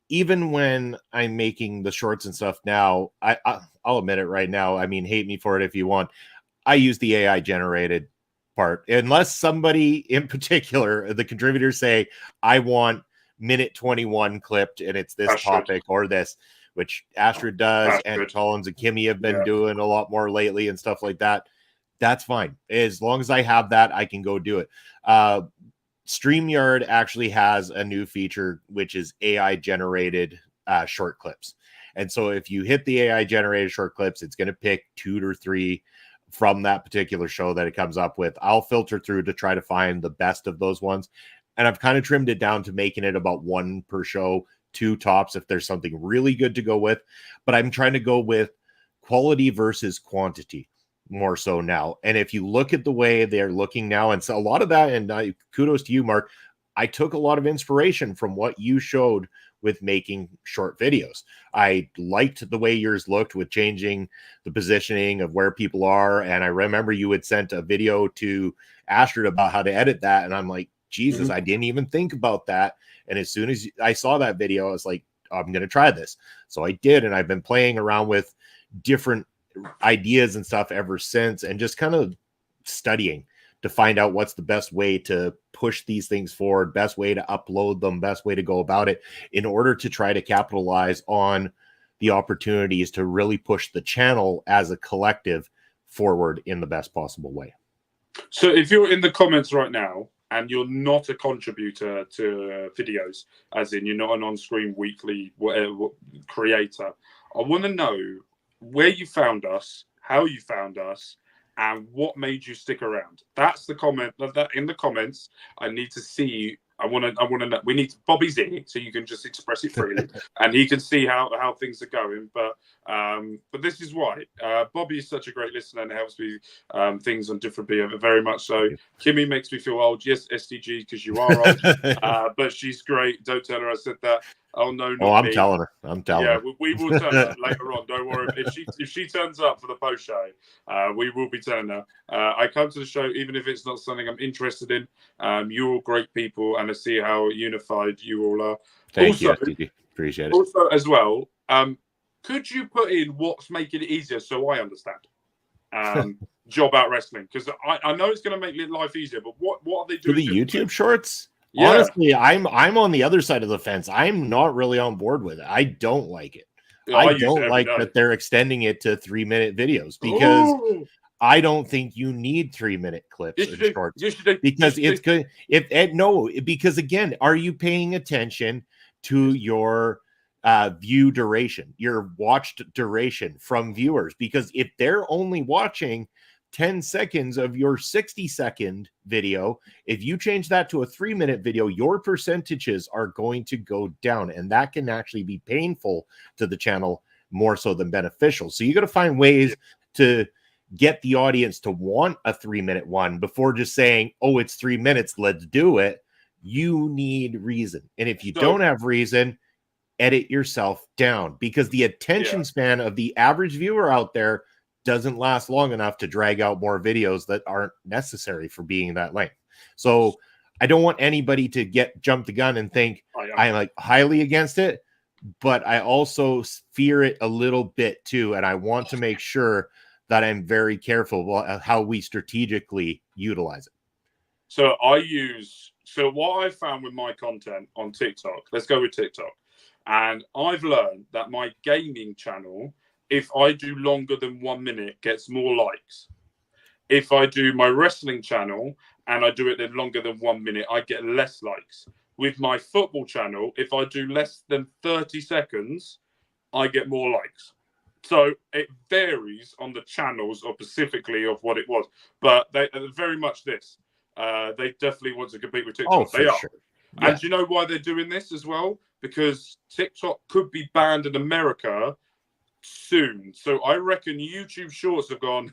even when I'm making the shorts and stuff now, I'll admit it right now. I mean, hate me for it if you want. I use the AI generated part. Unless somebody in particular, the contributors say, I want minute 21 clipped and it's this topic or this, which Astrid does, and Collins and Kimmy have been doing a lot more lately and stuff like that. That's fine. As long as I have that, I can go do it. StreamYard actually has a new feature, which is AI generated short clips. And so if you hit the AI generated short clips, it's going to pick 2 or 3 from that particular show that it comes up with. I'll filter through to try to find the best of those ones. And I've kind of trimmed it down to making it about 1 per show, 2 tops if there's something really good to go with. But I'm trying to go with quality versus quantity more so now. And if you look at the way they're looking now, and so a lot of that, and kudos to you, Mark, I took a lot of inspiration from what you showed with making short videos. I liked the way yours looked with changing the positioning of where people are. And I remember you had sent a video to Astrid about how to edit that. And I'm like, Jesus, I didn't even think about that. And as soon as I saw that video, I was like, I'm going to try this. So I did. And I've been playing around with different ideas and stuff ever since, and just kind of studying to find out what's the best way to push these things forward, best way to upload them, best way to go about it in order to try to capitalize on the opportunities to really push the channel as a collective forward in the best possible way. So if you're in the comments right now and you're not a contributor to videos, as in you're not an on-screen weekly creator, I want to know where you found us, how you found us, and what made you stick around. That's the comment. That in the comments, I need to see I want to know. We need Bobby's here so you can just express it freely, and he can see how things are going. But this is why Bobby is such a great listener and helps me things on different people very much so. Kimmy makes me feel old. Yes, SDG, because you are old, but she's great. Don't tell her I said that. Oh no, not I'm me. telling her. I'm telling her. Yeah, we will tell her later on. Don't worry. If she turns up for the post show, we will be telling her. I come to the show even if it's not something I'm interested in. You're all great people, and I see how unified you all are. Thank you, SDG. Appreciate it. Also, as well, could you put in what's making it easier so I understand? Job out wrestling, because I know it's going to make life easier, but what are they doing? For the YouTube shorts? Yeah. Honestly, I'm on the other side of the fence. I'm not really on board with it. I don't like it. I don't like that they're extending it to 3-minute videos because I don't think you need 3-minute clips or shorts because it's good. Because again, are you paying attention to your view duration, your watched duration from viewers? Because if they're only watching 10 seconds of your 60-second video, if you change that to a 3-minute video, your percentages are going to go down, and that can actually be painful to the channel more so than beneficial. So you got to find ways to get the audience to want a 3-minute one before just saying, oh, it's 3 minutes, let's do it. You need reason, and if you don't have reason, edit yourself down, because the attention span of the average viewer out there doesn't last long enough to drag out more videos that aren't necessary for being that length. So I don't want anybody to jump the gun and think I'm like highly against it, but I also fear it a little bit too. And I want to make sure that I'm very careful about how we strategically utilize it. So what I found with my content on TikTok, let's go with TikTok. And I've learned that my gaming channel, if I do longer than 1 minute, gets more likes. If I do my wrestling channel and I do it in longer than 1 minute, I get less likes. With my football channel, if I do less than 30 seconds, I get more likes. So it varies on the channels or specifically of what it was. But they very much this. They definitely want to compete with TikTok. Oh, they are. Sure. Yeah. And do you know why they're doing this as well? Because TikTok could be banned in America soon. So I reckon YouTube Shorts have gone,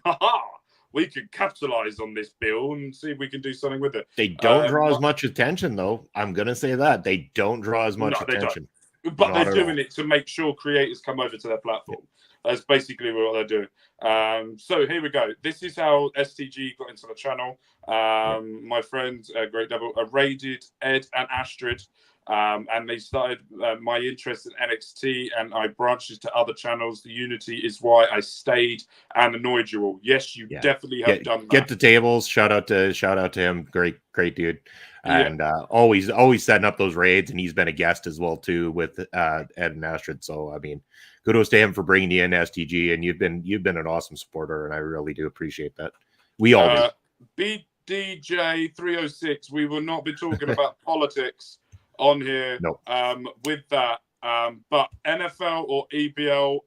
we could capitalize on this bill and see if we can do something with it. They don't draw as much attention, though. I'm going to say that. They don't draw as much attention. But they're doing it to make sure creators come over to their platform. That's basically what they're doing. So here we go. This is how STG got into the channel. My friend, Great Devil, raided Ed and Astrid. And they started my interest in NXT, and I branched into other channels. The unity is why I stayed and annoyed you all. Yes, you definitely have done that. Get the tables. Shout out to him. Great dude. And always setting up those raids, and he's been a guest as well too with Ed and Astrid. So I mean, kudos to him for bringing you in, STG, and you've been an awesome supporter, and I really do appreciate that. We all do. BDJ 306. We will not be talking about politics on here. Nope. With that, but NFL or EPL,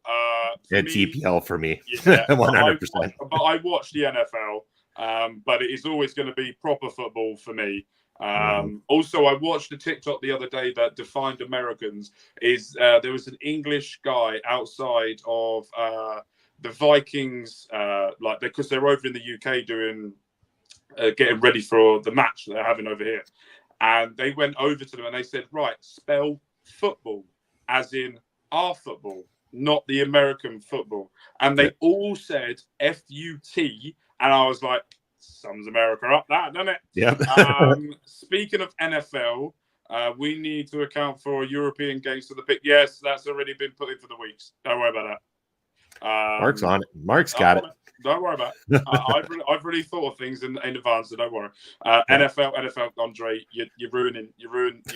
it's EPL for me. 100%. But I watch the NFL, but it is always going to be proper football for me. Also, I watched a TikTok the other day that defined Americans. There was an English guy outside of the Vikings, because they're over in the UK doing getting ready for the match that they're having over here. And they went over to them and they said, right, spell football as in our football, not the American football. And they all said F-U-T. And I was like, sums America up that, doesn't it? Yeah. Speaking of NFL, we need to account for European games for the pick. Yes, that's already been put in for the weeks. Don't worry about that. Mark's on it. Mark's got it. Don't worry about it. I've really thought of things in advance, so don't worry. NFL, Andre, you're ruining. You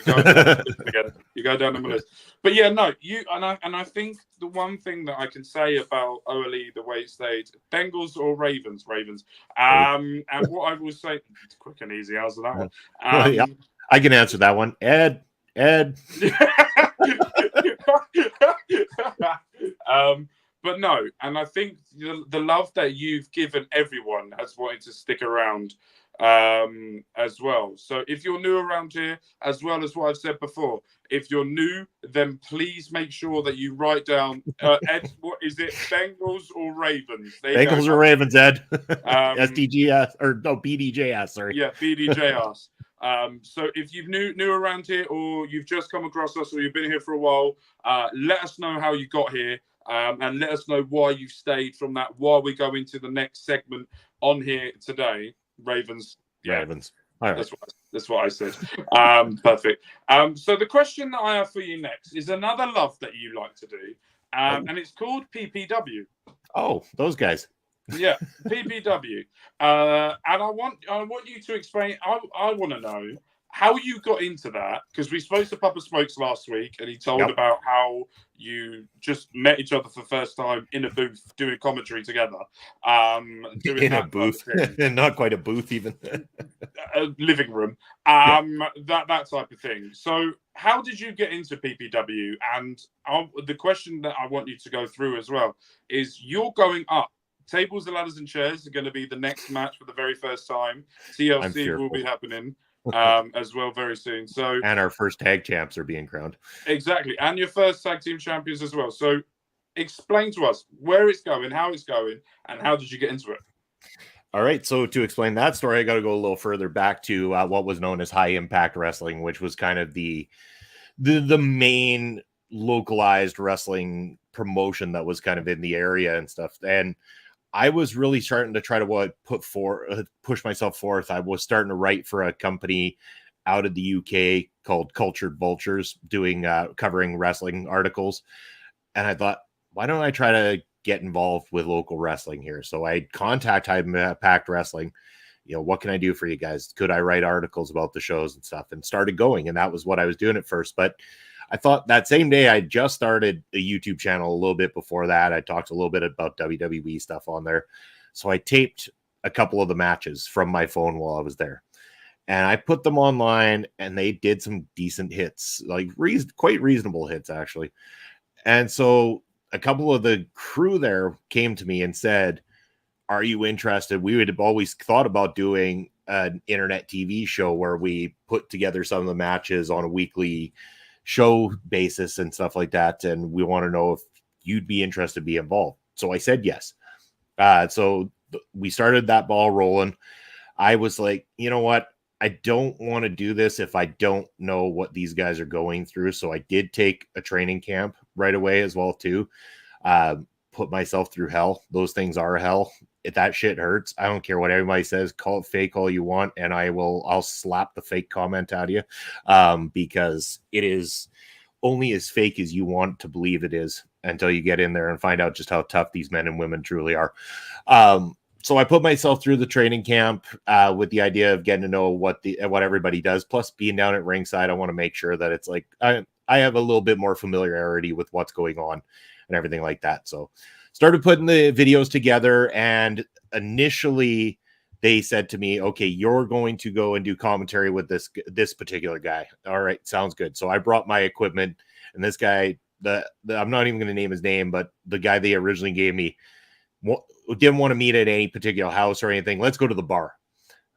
go down the list again. You go down the list. But yeah, no, I think the one thing that I can say about Ole, the way it stayed, Bengals or Ravens. And what I will say, quick and easy answer that one. I can answer that one. Ed. But no, and I think the love that you've given everyone has wanted to stick around as well. So if you're new around here, as well as what I've said before, if you're new, then please make sure that you write down, Ed, what is it, Bengals or Ravens? There you Bengals go. or Ravens, Ed? Um, SDGS or no BDJS? Sorry. Yeah, BDJS. So if you've new around here, or you've just come across us, or you've been here for a while, let us know how you got here, and let us know why you stayed from that. While we go into the next segment on here today, Ravens. Yeah, Ravens. All right. that's what I said. Perfect. So the question that I have for you next is another love that you like to do, and it's called PPW. Oh, those guys. Yeah, PPW. And I want you to explain. I want to know how you got into that, because we spoke to Papa Smokes last week, and he told about how you just met each other for the first time in a booth doing commentary together. Doing in a booth, not quite a booth, even a living room. That type of thing. So, how did you get into PPW? And the question that I want you to go through as well is, you're going up. Tables, the Ladders, and Chairs are going to be the next match for the very first time. TLC will be happening as well very soon. So, and our first tag champs are being crowned. Exactly, and your first tag team champions as well. So, explain to us where it's going, how it's going, and how did you get into it? All right, so to explain that story, I got to go a little further back to what was known as High Impact Wrestling, which was kind of the main localized wrestling promotion that was kind of in the area and stuff. And I was really starting to try to push myself forth. I was starting to write for a company out of the UK called Cultured Vultures, doing covering wrestling articles. And I thought, why don't I try to get involved with local wrestling here? So I contact High Impact Wrestling. What can I do for you guys? Could I write articles about the shows and stuff? And started going. And that was what I was doing at first. But I thought that same day I just started a YouTube channel. A little bit before that, I talked a little bit about WWE stuff on there. So I taped a couple of the matches from my phone while I was there, and I put them online, and they did some decent hits, like quite reasonable hits actually. And so a couple of the crew there came to me and said, "Are you interested? We would have always thought about doing an internet TV show where we put together some of the matches on a weekly show basis and stuff like that, and we want to know if you'd be interested to be involved." So I said yes. So we started that ball rolling. I was like, you know what? I don't want to do this if I don't know what these guys are going through. So I did take a training camp right away as well too. Put myself through hell. Those things are hell. If that shit hurts, I don't care what everybody says. Call it fake all you want, and I'll slap the fake comment out of you, because it is only as fake as you want to believe it is until you get in there and find out just how tough these men and women truly are. So I put myself through the training camp with the idea of getting to know what everybody does. Plus, being down at ringside, I want to make sure that it's like I have a little bit more familiarity with what's going on and everything like that. So started putting the videos together, and initially they said to me, okay, you're going to go and do commentary with this particular guy. All right, sounds good. So I brought my equipment, and this guy, I'm not even going to name his name, but the guy they originally gave me didn't want to meet at any particular house or anything. Let's go to the bar.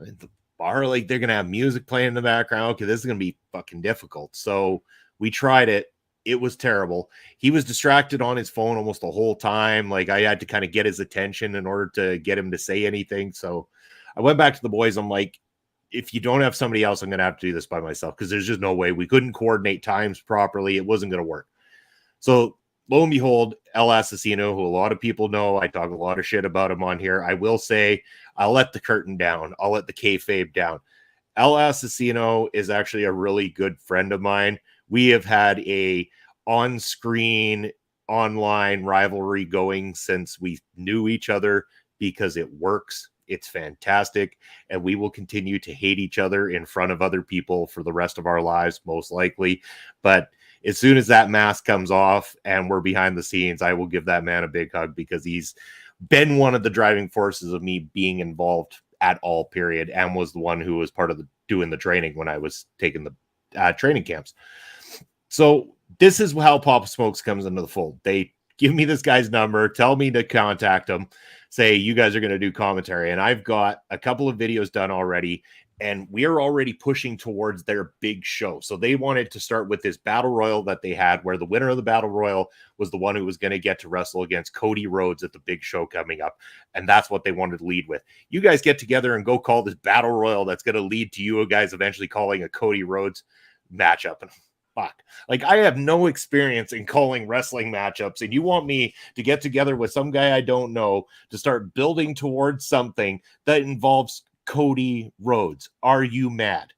The bar, like, they're going to have music playing in the background. Okay, this is going to be fucking difficult. So we tried it. It was terrible. He was distracted on his phone almost the whole time. Like, I had to kind of get his attention in order to get him to say anything. So I went back to the boys. I'm like, if you don't have somebody else, I'm going to have to do this by myself, because there's just no way. We couldn't coordinate times properly. It wasn't going to work. So lo and behold, El Asesino, who a lot of people know, I talk a lot of shit about him on here. I will say, I'll let the curtain down. I'll let the kayfabe down. El Asesino is actually a really good friend of mine. We have had a on-screen, online rivalry going since we knew each other, because it works. It's fantastic. And we will continue to hate each other in front of other people for the rest of our lives, most likely. But as soon as that mask comes off and we're behind the scenes, I will give that man a big hug, because he's been one of the driving forces of me being involved at all, period, and was the one who was part of doing the training when I was taking the training camps. So this is how Papa Smokes comes into the fold. They give me this guy's number, tell me to contact him. say, you guys are going to do commentary. And I've got a couple of videos done already, and we are already pushing towards their big show. So they wanted to start with this battle royal that they had, where the winner of the battle royal was the one who was going to get to wrestle against Cody Rhodes at the big show coming up. And that's what they wanted to lead with. You guys get together and go call this battle royal that's going to lead to you guys eventually calling a Cody Rhodes matchup. And fuck, like, I have no experience in calling wrestling matchups, and you want me to get together with some guy I don't know to start building towards something that involves Cody Rhodes? Are you mad?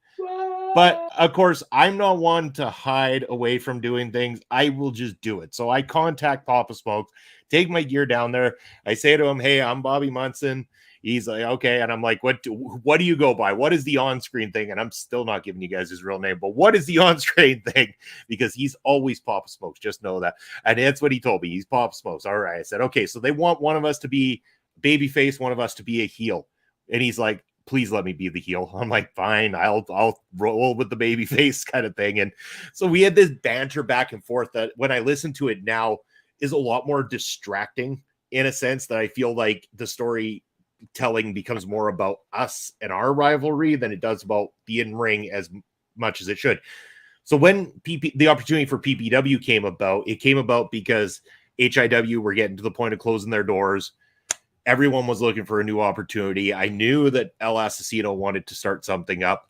But of course, I'm not one to hide away from doing things. I will just do it. So I contact Papa Smokes, take my gear down there. I say to him, hey, I'm Bobby Munson. He's like, okay. And I'm like, what do you go by? What is the on-screen thing? And I'm still not giving you guys his real name, but what is the on-screen thing? Because he's always Papa Smokes. Just know that. And that's what he told me. He's Papa Smokes. All right. I said, okay, so they want one of us to be babyface, one of us to be a heel. And he's like, please let me be the heel. I'm like, fine, I'll roll with the baby face kind of thing. And so we had this banter back and forth that, when I listen to it now, is a lot more distracting, in a sense that I feel like the storytelling becomes more about us and our rivalry than it does about the in-ring as much as it should. So when the opportunity for PPW came about, it came about because HIW were getting to the point of closing their doors. Everyone was looking for a new opportunity. I knew that El Asesino wanted to start something up.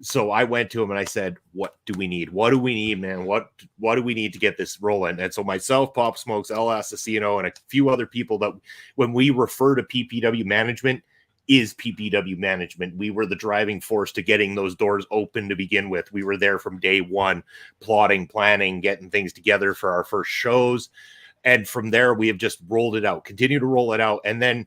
So I went to him and I said, what do we need? What do we need, man? What do we need to get this rolling? And so myself, Pop Smokes, El Asesino, and a few other people, that when we refer to PPW management, is PPW management. We were the driving force to getting those doors open to begin with. We were there from day one, plotting, planning, getting things together for our first shows. And from there, we have just rolled it out, continue to roll it out. And then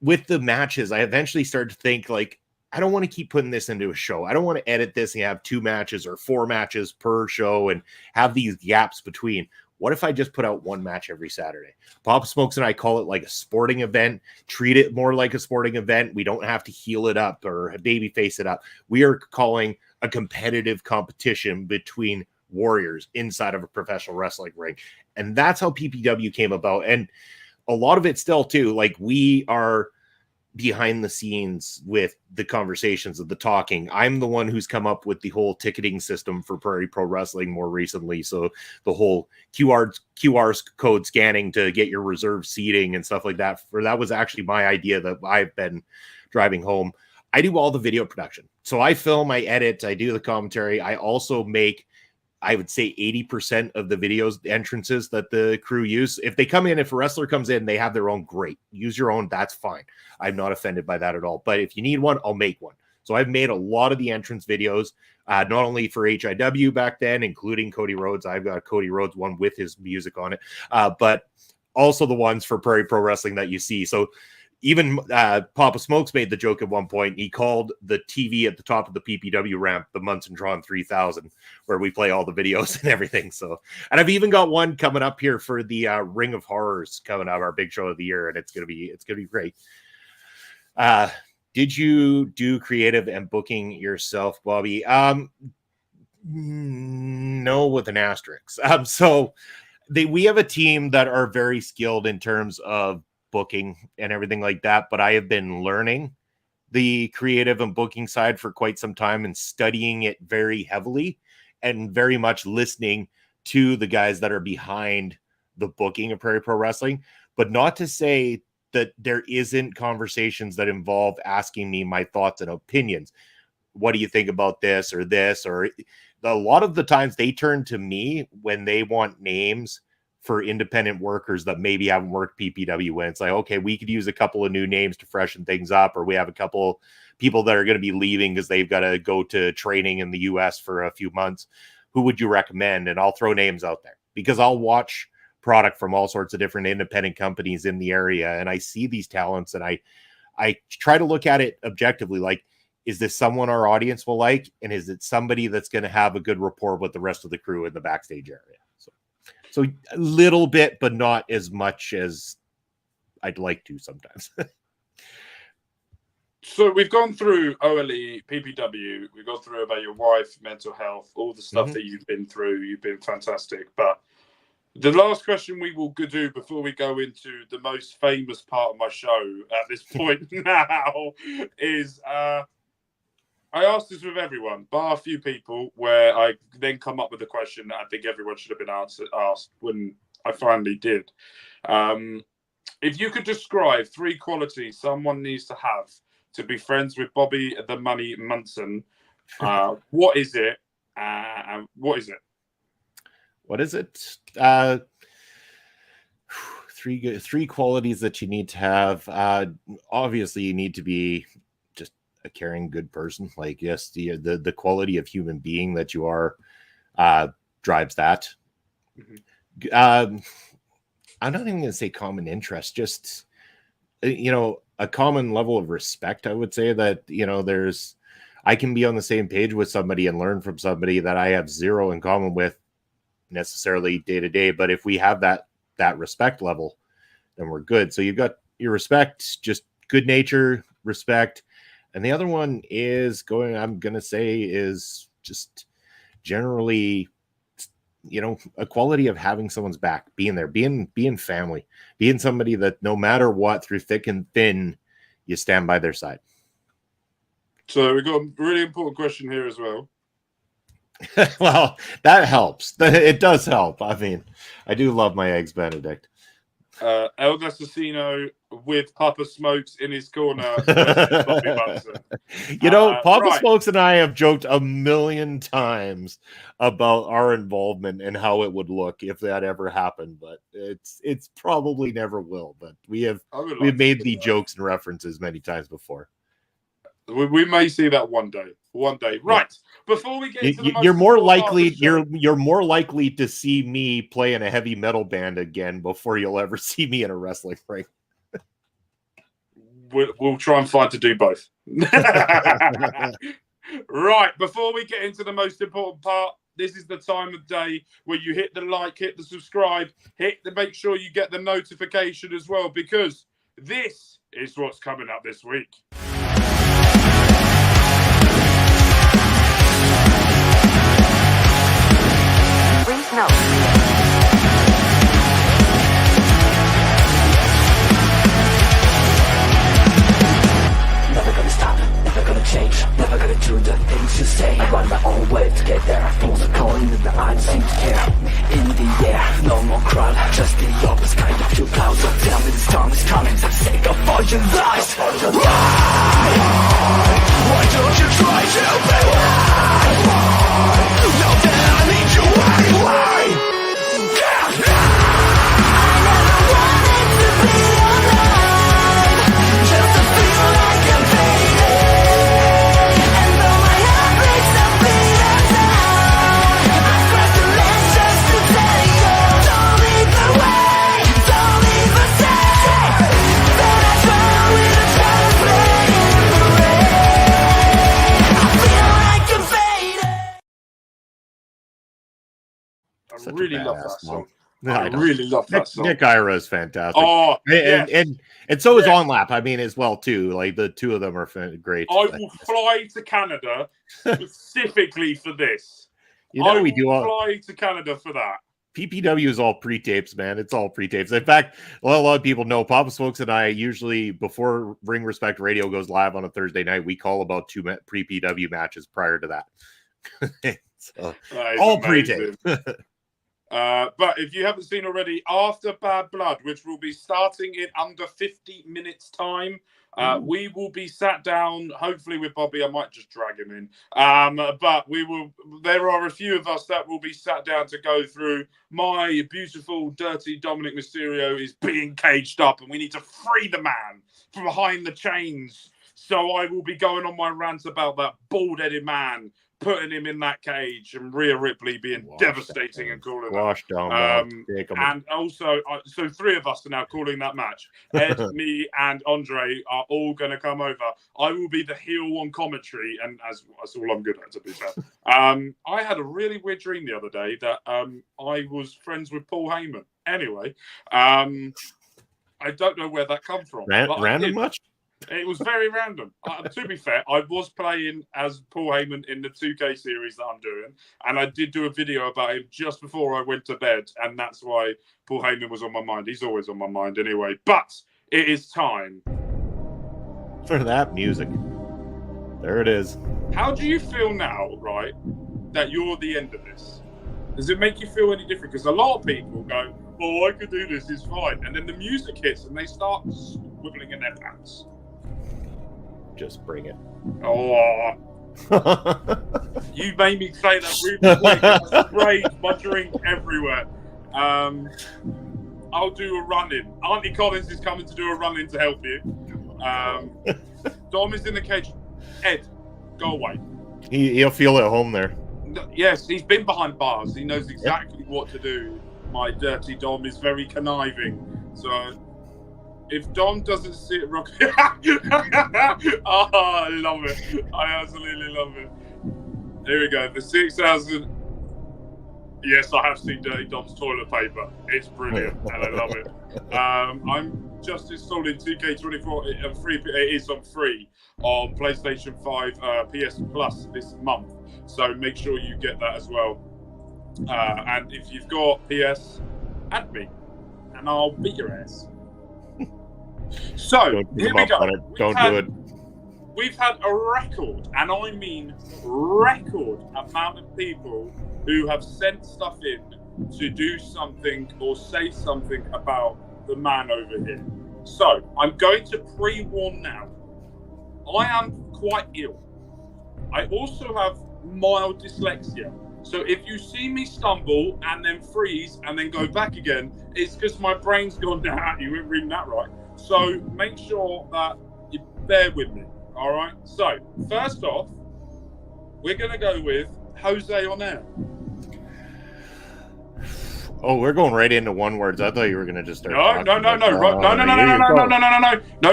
with the matches, I eventually started to think, like, I don't want to keep putting this into a show. I don't want to edit this and have 2 matches or 4 matches per show and have these gaps between. What if I just put out 1 match every Saturday? Papa Smokes and I call it like a sporting event. Treat it more like a sporting event. We don't have to heel it up or babyface it up. We are calling a competitive competition between warriors inside of a professional wrestling ring. And that's how PPW came about. And a lot of it still too, like, we are behind the scenes with the conversations of the talking. I'm the one who's come up with the whole ticketing system for Prairie Pro Wrestling more recently. So the whole QR code scanning to get your reserved seating and stuff like that. That was actually my idea that I've been driving home. I do all the video production. So I film, I edit, I do the commentary. I also make, I would say, 80% of the videos, the entrances that the crew use. If they come in, if a wrestler comes in, they have their own, great. Use your own, that's fine. I'm not offended by that at all. But if you need one, I'll make one. So I've made a lot of the entrance videos, not only for HIW back then, including Cody Rhodes. I've got a Cody Rhodes one with his music on it, but also the ones for Prairie Pro Wrestling that you see. So even Papa Smokes made the joke at one point. He called the TV at the top of the PPW ramp the Munson 3000, where we play all the videos and everything. So, and I've even got one coming up here for the Ring of Horrors coming up, our big show of the year, and it's gonna be great. Did you do creative and booking yourself, Bobby? No, with an asterisk. So we have a team that are very skilled in terms of booking and everything like that, but I have been learning the creative and booking side for quite some time and studying it very heavily and very much listening to the guys that are behind the booking of Prairie Pro Wrestling. But not to say that there isn't conversations that involve asking me my thoughts and opinions. What do you think about this or this? Or a lot of the times they turn to me when they want names for independent workers that maybe haven't worked PPW, when it's like, okay, we could use a couple of new names to freshen things up, or we have a couple people that are going to be leaving because they've got to go to training in the US for a few months. Who would you recommend? And I'll throw names out there because I'll watch product from all sorts of different independent companies in the area, and I see these talents, and I try to look at it objectively. Like, is this someone our audience will like? And is it somebody that's going to have a good rapport with the rest of the crew in the backstage area? So a little bit, but not as much as I'd like to sometimes. So we've gone through OLE, PPW. We've gone through about your wife, mental health, all the stuff that you've been through. You've been fantastic. But The last question we will do before we go into the most famous part of my show at this point now is I asked this with everyone, bar a few people, where I then come up with a question that I think everyone should have been asked when I finally did. If you could describe 3 qualities someone needs to have to be friends with Bobby the Money Munson, what is it? What is it? What is it? Three qualities that you need to have. Obviously, you need to be just a caring, good person. Like, yes, the quality of human being that you are drives that. Mm-hmm. I'm not even going to say common interest, just, a common level of respect. I would say that, I can be on the same page with somebody and learn from somebody that I have zero in common with necessarily day to day. But if we have that respect level, then we're good. So you've got your respect, just good nature, respect. And the other one is I'm going to say is just generally, a quality of having someone's back, being there, being family, being somebody that no matter what, through thick and thin, you stand by their side. So we've got a really important question here as well. Well, that helps. It does help. I mean, I do love my eggs Benedict. El Assassino with Papa Smokes in his corner. Bobby Munson. Papa Smokes and I have joked a million times about our involvement and how it would look if that ever happened, but it's probably never will. But we've made the jokes and references many times before. We may see that one day. Right. Before we get into the you're more likely to see me play in a heavy metal band again before you'll ever see me in a wrestling ring. We'll try and find to do both. Right. Before we get into the most important part, this is the time of day where you hit the like, hit the subscribe, make sure you get the notification as well, because this is what's coming up this week. Please note. Never gonna stop, never gonna change, never gonna do the things you say. I run my own way to get there. Things are calling and I don't seem to care. In the air, no more crowd, just the opposite kind of few clouds. So tell me the storm is coming, I'm sick of all your lies. Why don't you try to be why? Now that I need you, why? I really love that song. No, I really love that song. Nick Ira is fantastic. Oh, and so is On Lap. I mean, as well too. Like the two of them are great. I will fly to Canada specifically for this. We fly to Canada for that. PPW is all pre-tapes, man. It's all pre-tapes. In fact, a lot of people know Papa Smokes and I usually, before Ring Respect Radio goes live on a Thursday night, we call about 2 pre-PW matches prior to that. So, all pre-tapes. But if you haven't seen already, After Bad Blood, which will be starting in under 50 minutes time, we will be sat down, hopefully with Bobby. I might just drag him in. But there are a few of us that will be sat down to go through my beautiful, dirty Dominic Mysterio is being caged up and we need to free the man from behind the chains. So I will be going on my rant about that bald-headed man, putting him in that cage, and Rhea Ripley being devastating and calling that. And also, so 3 of us are now calling that match. Ed, me, and Andre are all going to come over. I will be the heel on commentary, and as that's all I'm good at, to be fair. I had a really weird dream the other day that I was friends with Paul Heyman. Anyway, I don't know where that come from. Random much? It was very random. To be fair, I was playing as Paul Heyman in the 2K series that I'm doing, and I did do a video about him just before I went to bed, and that's why Paul Heyman was on my mind. He's always on my mind anyway. But it is time for that music. There it is. How do you feel now, right, that you're the end of this? Does it make you feel any different? Because a lot of people go, oh, I could do this, it's fine. And then the music hits and they start swiveling in their pants. Just bring it. Oh, you made me say that really quick. I sprayed my drink everywhere. I'll do a run-in. Auntie Collins is coming to do a run-in to help you. Dom is in the cage. Ed, go away. He'll feel at home there. Yes, he's been behind bars. He knows exactly what to do. My dirty Dom is very conniving. So if Dom doesn't see it rock... Oh, I love it. I absolutely love it. Here we go. The 6,000... Yes, I have seen Dirty Dom's toilet paper. It's brilliant, and I love it. I'm just installing 2K24 free. It is on free on PlayStation 5, PS Plus this month. So make sure you get that as well. And if you've got PS, add me, and I'll beat your ass. So here we go. Don't do it. We've had a record, and I mean record amount of people who have sent stuff in to do something or say something about the man over here. So I'm going to pre-warn now. I am quite ill. I also have mild dyslexia. So if you see me stumble and then freeze and then go back again, it's because my brain's gone down. You weren't reading that right. So make sure that you bear with me. All right. So first off, we're going to go with Jose on air. Oh, we're going right into one words. I thought you were going to just start. No,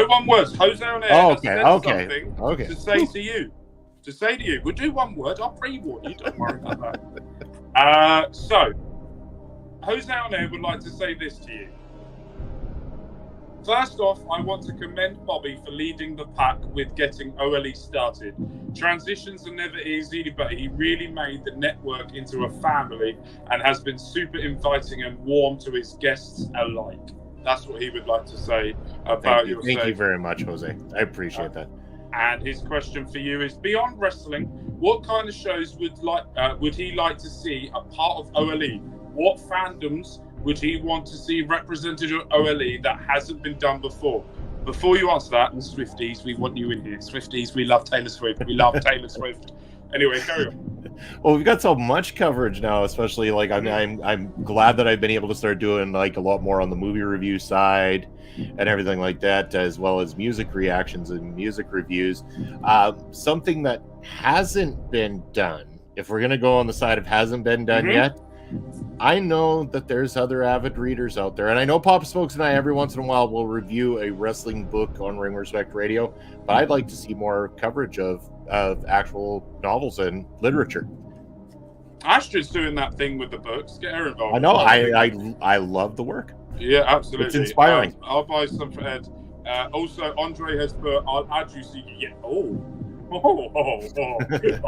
one words. Jose on air. Oh, okay. To say to you. To say to you. We'll do one word. I'll pre-warn you. Don't worry about that. So, Jose on air would like to say this to you. First off, I want to commend Bobby for leading the pack with getting OLE started. Transitions are never easy, but he really made the network into a family and has been super inviting and warm to his guests alike. That's what he would like to say about your Thank you very much, Jose. I appreciate that. And his question for you is, beyond wrestling, what kind of shows would he like to see a part of OLE? What fandoms would he want to see represented at OLE that hasn't been done before? Before you answer that, Swifties, we want you in here. Swifties, we love Taylor Swift. We love Taylor Swift. Anyway, carry on. Well, we've got so much coverage now, especially like I'm glad that I've been able to start doing like a lot more on the movie review side and everything like that, as well as music reactions and music reviews. Something that hasn't been done, if we're gonna go on the side of hasn't been done yet, I know that there's other avid readers out there, and I know Papa Smokes and I every once in a while will review a wrestling book on Ring Respect Radio, but I'd like to see more coverage of actual novels and literature. Astrid's doing that thing with the books. Get her involved. I know. I love the work. Yeah, absolutely. It's inspiring. I'll buy some for Ed. Also, Andre has put, I'll add you so you can get... Oh.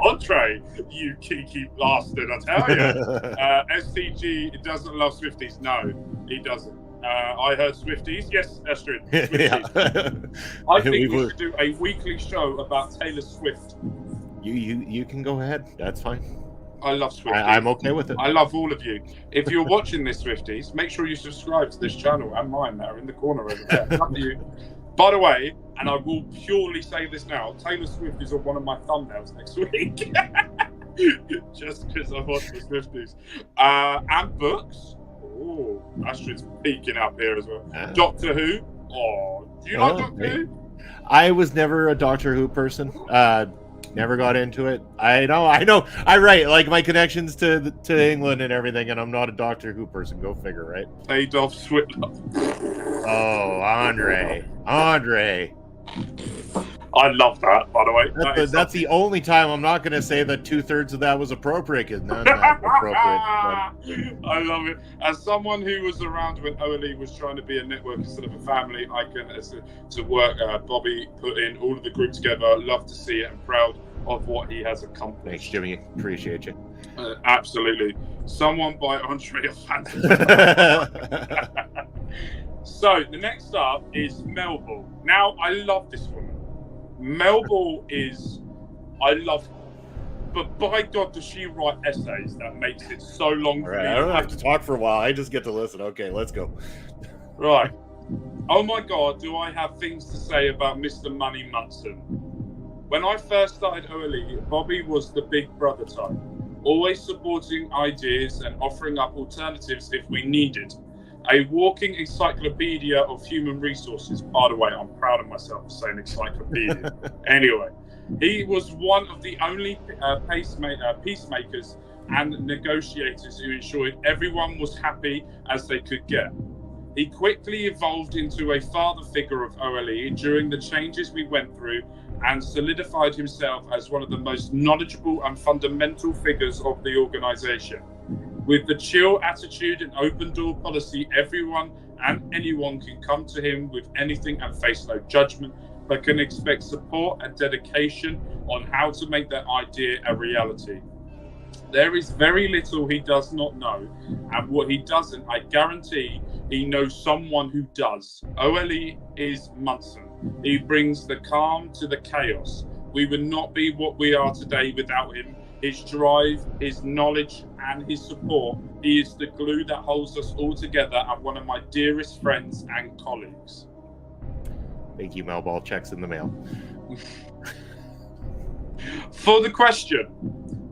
Andre, you kinky bastard, I tell you. STG doesn't love Swifties. No, he doesn't. I heard Swifties. Yes, Astrid. Swifties. I think we should do a weekly show about Taylor Swift. You can go ahead. That's fine. I love Swifties. I'm okay with it. I love all of you. If you're watching this, Swifties, make sure you subscribe to this channel and mine that are in the corner over there. Love you. By the way, and I will purely say this now, Taylor Swift is on one of my thumbnails next week. Just because I watch the Swifties. And books. Oh, Astrid's peeking up here as well. Doctor Who. Oh, do you like Doctor Who? I was never a Doctor Who person. Never got into it. I know. I write like my connections to England and everything, and I'm not a Doctor Who person. Go figure, right? Adolf Hitler. Oh, Andre. I love that, by the way. That's the only time I'm not going to say that 2/3 of that was appropriate, because none of that was appropriate. I love it. As someone who was around when Ole was trying to be a network instead of a family, I can, to work, Bobby put in all of the group together. Love to see it and proud of what he has accomplished. Thanks, Jimmy. Appreciate you. Absolutely. Someone by Andre Fantasy. So the next up is Melball. Now, I love this woman. Melball I love her. But by God, does she write essays that makes it so long for me. I don't have to talk for a while. I just get to listen. Okay, let's go. Right. Oh my God, do I have things to say about Mr. Money Munson? When I first started Ole, Bobby was the big brother type, always supporting ideas and offering up alternatives if we needed. A walking encyclopedia of human resources. By the way, I'm proud of myself for saying encyclopedia. Anyway, he was one of the only peacemakers and negotiators who ensured everyone was happy as they could get. He quickly evolved into a father figure of Ole during the changes we went through and solidified himself as one of the most knowledgeable and fundamental figures of the organization. With the chill attitude and open door policy, everyone and anyone can come to him with anything and face no judgment, but can expect support and dedication on how to make that idea a reality. There is very little he does not know, and what he doesn't, I guarantee he knows someone who does. Ole is Munson. He brings the calm to the chaos. We would not be what we are today without him. His drive, his knowledge, and his support. He is the glue that holds us all together and one of my dearest friends and colleagues. Thank you, Melball. Checks in the mail. For the question,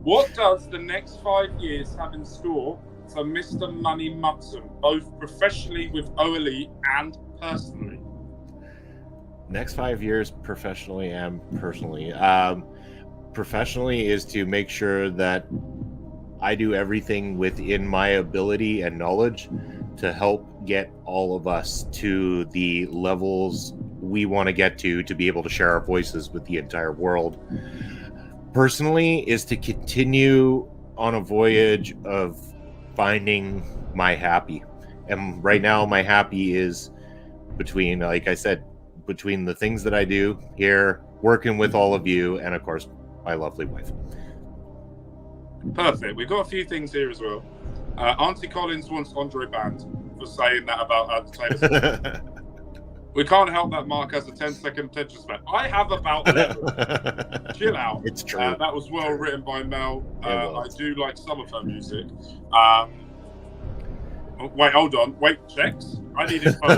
what does the next 5 years have in store for Mr. Money Munson, both professionally with Ole and personally? Next 5 years, professionally and personally. Professionally is to make sure that I do everything within my ability and knowledge to help get all of us to the levels we want to get to be able to share our voices with the entire world. Personally is to continue on a voyage of finding my happy. And right now my happy is between, like I said, between the things that I do here, working with all of you, and of course, my lovely wife. Perfect. We've got a few things here as well. Auntie Collins wants Andre banned for saying that about Taylor Swift. We can't help that Mark has a 10-second attention span. I have about 11. Chill out. It's true. That was well written by Mel. I do like some of her music. Wait, hold on. Wait, checks? I need his phone.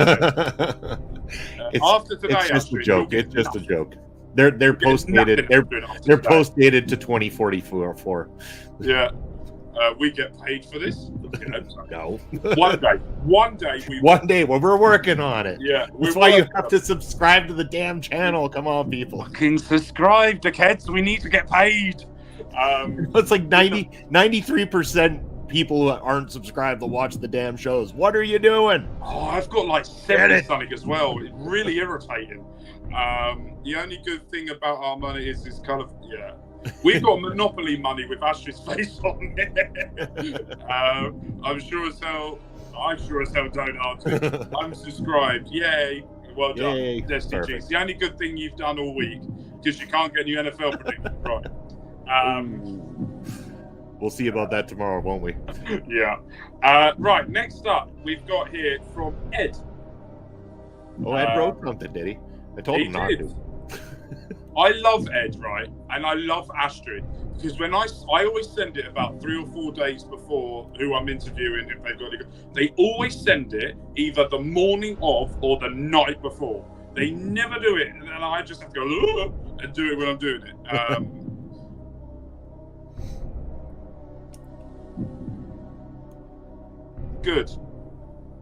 After today, it's just a joke. It's just a joke. They're post dated. They're post dated to 2044. Yeah. We get paid for this. No. One day we. One day, well, we're working on it. Yeah, that's why you have to subscribe to the damn channel. Come on, people. Fucking subscribe, dickheads. We need to get paid. It's like 93% people that aren't subscribed to watch the damn shows. What are you doing? Oh, I've got like 70 something as well. It's really irritating. The only good thing about our money is this kind of, yeah. We've got Monopoly money with Ash's face on it. I'm sure as hell don't answer. I'm subscribed. Yay. Well done. Yay. Destiny G's. The only good thing you've done all week, because you can't get any NFL predictions right. We'll see about that tomorrow, won't we? Yeah. Right, next up, we've got here from Ed. Oh, Ed wrote something, did he? I told him not to. I love Ed, right? And I love Astrid, because when I always send it about 3 or 4 days before who I'm interviewing, if they've got any, they always send it either the morning of or the night before. They never do it, and I just have to go and do it when I'm doing it. Good.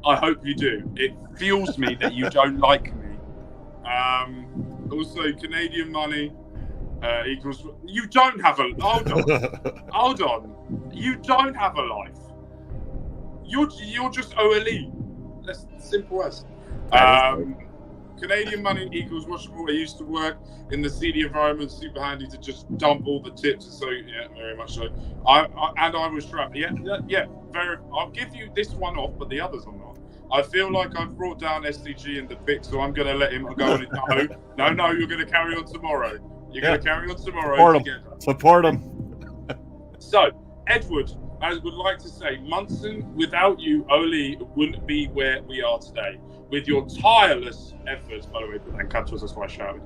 I hope you do. It fuels me that you don't like me. Also, Canadian money equals. You don't have a. Hold on. You don't have a life. You're just Ole. That's simple as. Canadian money equals washable. I used to work in the seedy environment, super handy to just dump all the tips. So yeah, very much so. I was trapped. Yeah. Very. I'll give you this one off, but the others I'm not. I feel like I've brought down SDG in the pick, so I'm going to let him go on it. No, you're going to carry on tomorrow. You're going to carry on tomorrow. Support him. So, Edward, I would like to say, Munson, without you, Ole wouldn't be where we are today. With your tireless efforts, by the way, and cut to us, that's why I shouted.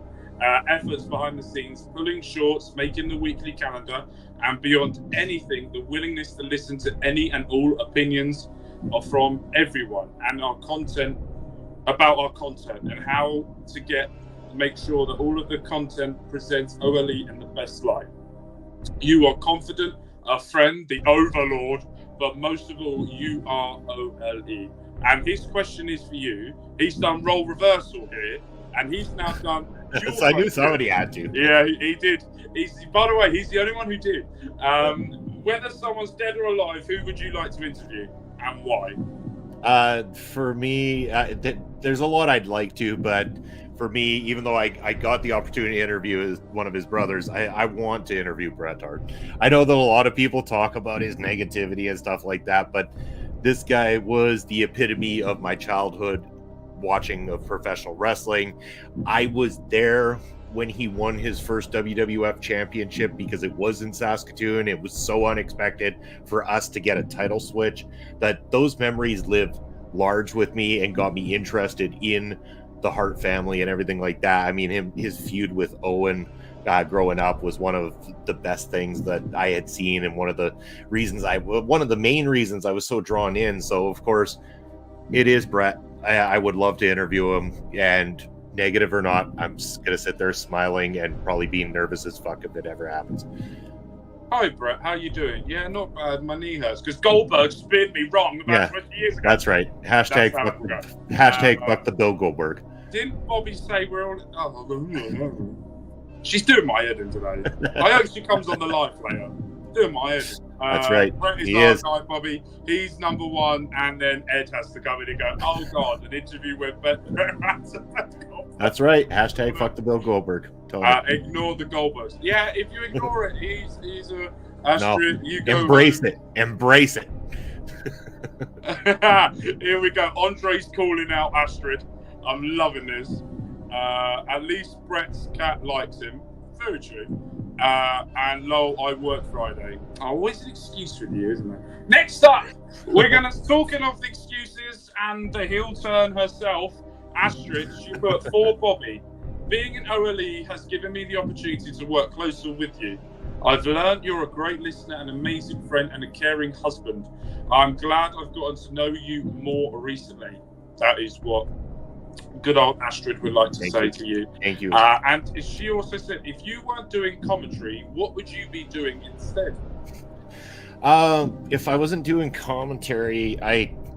Efforts behind the scenes, pulling shorts, making the weekly calendar, and beyond anything, the willingness to listen to any and all opinions are from everyone and our content, about our content, and how to make sure that all of the content presents Ole in the best light. You are confident, a friend, the overlord, but most of all, you are Ole. And his question is for you. He's done role reversal here, and he's now done. I knew somebody had to. Yeah, he did. By the way, he's the only one who did. Whether someone's dead or alive, who would you like to interview and why? For me, there's a lot I'd like to, but for me, even though I got the opportunity to interview one of his brothers, I want to interview Bret Hart. I know that a lot of people talk about his negativity and stuff like that, but this guy was the epitome of my childhood watching of professional wrestling. I was there when he won his first WWF championship because it was in Saskatoon. It was so unexpected for us to get a title switch that those memories lived large with me and got me interested in the Hart family and everything like that. I mean, his feud with Owen growing up was one of the best things that I had seen, and one of the main reasons I was so drawn in. So of course it is Bret. I would love to interview him, and negative or not, I'm just gonna sit there smiling and probably being nervous as fuck if it ever happens. Hi Bret, how you doing? Yeah, not bad. My knee hurts because Goldberg speared me wrong about 20 years ago. That's right. Hashtag fuck the Bill Goldberg. Didn't Bobby say we're all? Oh, she's doing my head in today. I hope she comes on the live later. Doing my head. That's right. Bret is our guy, Bobby. He's number one, and then Ed has to come in and go, "Oh God, an interview with Bret." That's right. Hashtag fuck the Bill Goldberg. Totally. Ignore the Goldbergs. Yeah, if you ignore it, he's a Astrid. No. You go embrace it. Embrace it. Here we go. Andre's calling out Astrid. I'm loving this. At least Bret's cat likes him. Very true. And lol, I work Friday. Always an excuse with you, isn't it? Next up, we're going to, talking of the excuses and the heel turn herself, Astrid, she put for Bobby. Being an OLE has given me the opportunity to work closer with you. I've learned you're a great listener, an amazing friend, and a caring husband. I'm glad I've gotten to know you more recently. That is what good old Astrid would like to say to you. Thank you. And she also said, if you weren't doing commentary, what would you be doing instead? If I wasn't doing commentary,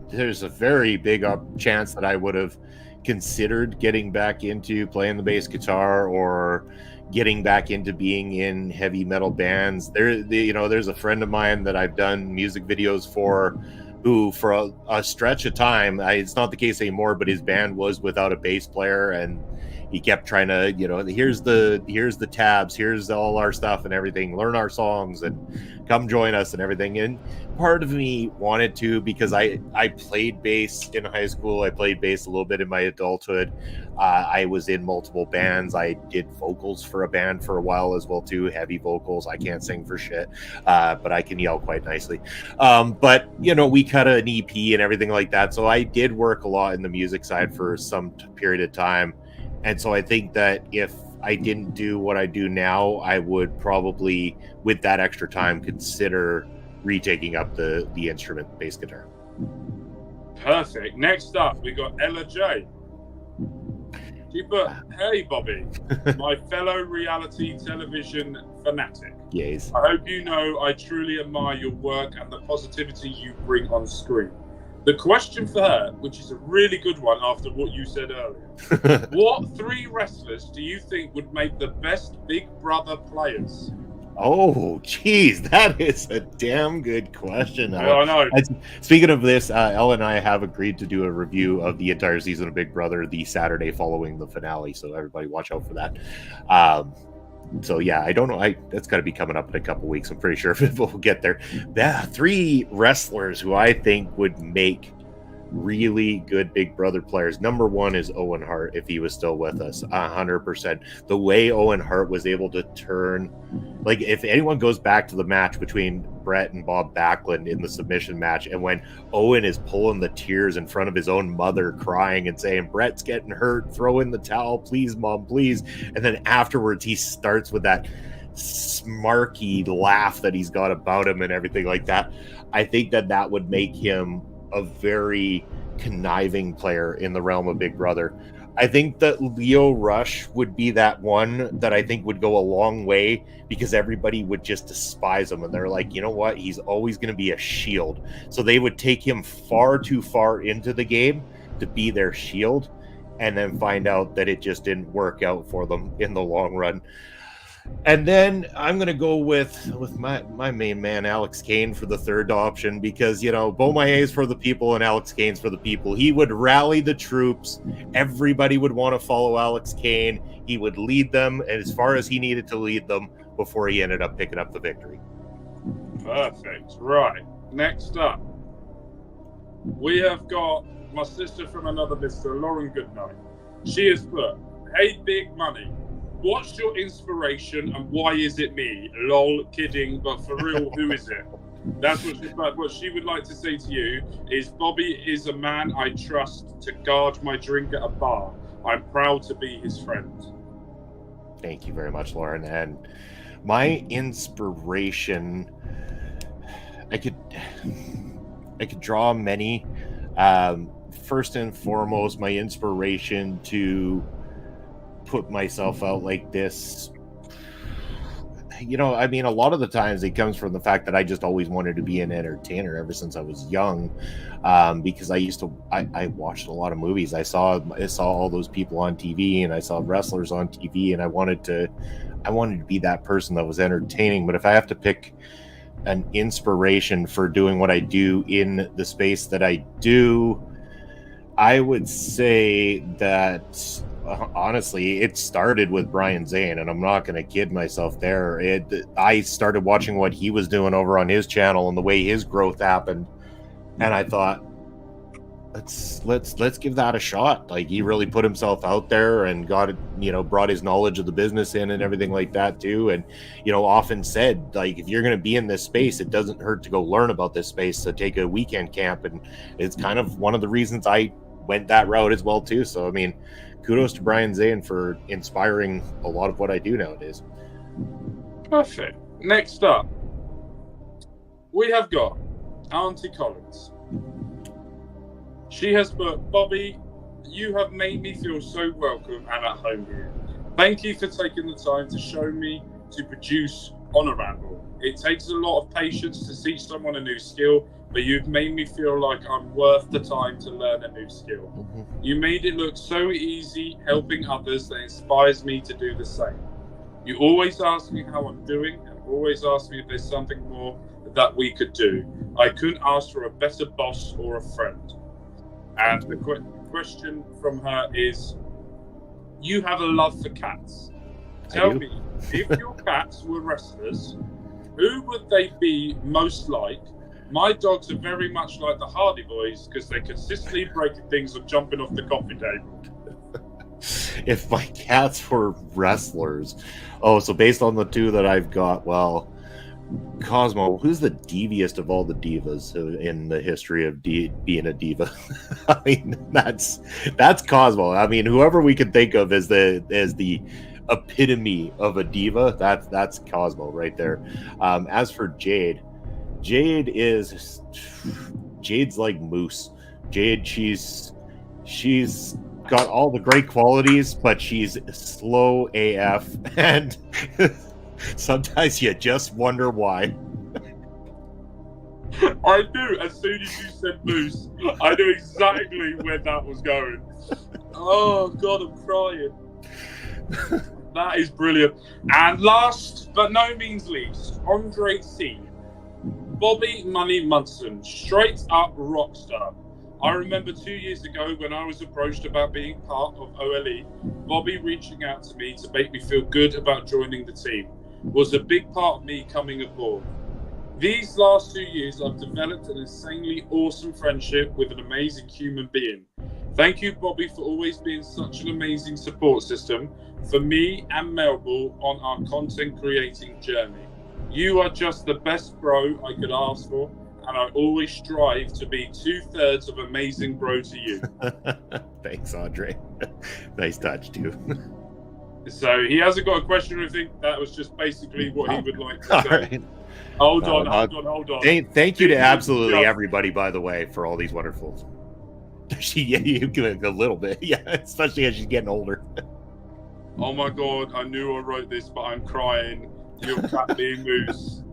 there's a very big chance that I would have considered getting back into playing the bass guitar or getting back into being in heavy metal bands. There's a friend of mine that I've done music videos for, who for a stretch of time, it's not the case anymore, but his band was without a bass player, and he kept trying to, here's the tabs, here's all our stuff and everything, learn our songs and come join us and everything. And part of me wanted to, because I played bass in high school, I played bass a little bit in my adulthood. I was in multiple bands. I did vocals for a band for a while as well too, heavy vocals. I can't sing for shit, but I can yell quite nicely. But we cut an EP and everything like that. So I did work a lot in the music side for some period of time. And so I think that if I didn't do what I do now, I would probably, with that extra time, consider retaking up the instrument bass guitar. Perfect. Next up, we got Ella J. She put, hey Bobby, my fellow reality television fanatic. Yes. I hope you know I truly admire your work and the positivity you bring on screen. The question for her, which is a really good one after what you said earlier, what 3 wrestlers do you think would make the best Big Brother players? Oh, geez, that is a damn good question. Yeah, I know. Speaking of this, Elle and I have agreed to do a review of the entire season of Big Brother the Saturday following the finale. So everybody watch out for that. So yeah, I don't know. That's got to be coming up in a couple weeks. I'm pretty sure if we'll get there. The 3 wrestlers who I think would make really good Big Brother players. Number 1 is Owen Hart, if he was still with us, 100%. The way Owen Hart was able to turn, like, if anyone goes back to the match between Brett and Bob Backlund in the submission match, and when Owen is pulling the tears in front of his own mother, crying and saying, Brett's getting hurt, throw in the towel, please, Mom, please. And then afterwards, he starts with that smarky laugh that he's got about him and everything like that. I think that would make him a very conniving player in the realm of Big Brother. I think that Leo Rush would be that one that I think would go a long way, because everybody would just despise him and they're like, you know what, he's always going to be a shield. So they would take him far too far into the game to be their shield, and then find out that it just didn't work out for them in the long run. And then I'm going to go with my main man, Alex Kane, for the third option, because, you know, Beaumaier's for the people and Alex Kane's for the people. He would rally the troops. Everybody would want to follow Alex Kane. He would lead them as far as he needed to lead them before he ended up picking up the victory. Perfect. Right. Next up, we have got my sister from another mister, Lauren Goodnight. She has put, hey, Big Money, what's your inspiration and why is it me? Lol, kidding, but for real, who is it? That's what she would like to say to you is, Bobby is a man I trust to guard my drink at a bar. I'm proud to be his friend. Thank you very much, Lauren. And my inspiration, I could draw many. First and foremost, my inspiration to put myself out like this, you know, I mean, a lot of the times it comes from the fact that I just always wanted to be an entertainer ever since I was young, because I watched a lot of movies. I saw all those people on TV, and I saw wrestlers on TV, and I wanted to be that person that was entertaining. But if I have to pick an inspiration for doing what I do in the space that I do, I would say that honestly, it started with Brian Zane, and I'm not going to kid myself there. I started watching what he was doing over on his channel and the way his growth happened, and I thought, let's give that a shot. Like, he really put himself out there and got it, you know, brought his knowledge of the business in and everything like that too. And, you know, often said, like, if you're going to be in this space, it doesn't hurt to go learn about this space, so take a weekend camp. And it's kind of one of the reasons I went that route as well too. So I mean, kudos to Brian Zane for inspiring a lot of what I do nowadays. Perfect. Next up, we have got Auntie Collins. She has put, Bobby, you have made me feel so welcome and at home here. Thank you for taking the time to show me to produce on a ramble. It takes a lot of patience to teach someone a new skill, but you've made me feel like I'm worth the time to learn a new skill. Mm-hmm. You made it look so easy helping others that inspires me to do the same. You always ask me how I'm doing and always ask me if there's something more that we could do. I couldn't ask for a better boss or a friend. And the question from her is, you have a love for cats. Tell me, if your cats were wrestlers, who would they be most like? My dogs are very much like the Hardy Boys because they're consistently breaking things or jumping off the coffee table. If my cats were wrestlers, so based on the two that I've got, well, Cosmo, who's the deviest of all the divas in the history of being a diva? I mean, that's Cosmo. I mean, whoever we can think of as the epitome of a diva, that's Cosmo right there. As for Jade's like Moose. Jade, she's got all the great qualities, but she's slow AF, and sometimes you just wonder why. I knew as soon as you said Moose, I knew exactly where that was going. Oh God, I'm crying. That is brilliant. And last but no means least, Andre C. Bobby Money Munson, straight up rock star. I remember 2 years ago when I was approached about being part of OLE, Bobby reaching out to me to make me feel good about joining the team was a big part of me coming aboard. These last 2 years, I've developed an insanely awesome friendship with an amazing human being. Thank you, Bobby, for always being such an amazing support system for me and Melville on our content creating journey. You are just the best bro I could ask for, and I always strive to be 2/3 of amazing bro to you. Thanks, Andre. Nice touch, too. So he hasn't got a question or anything. That was just basically what he would like to All say. right. Hold on. Thank you to absolutely everybody, by the way, for all these wonderful. You give it a little bit, yeah, especially as she's getting older. Oh my God, I knew I wrote this, but I'm crying. Your cat being moose.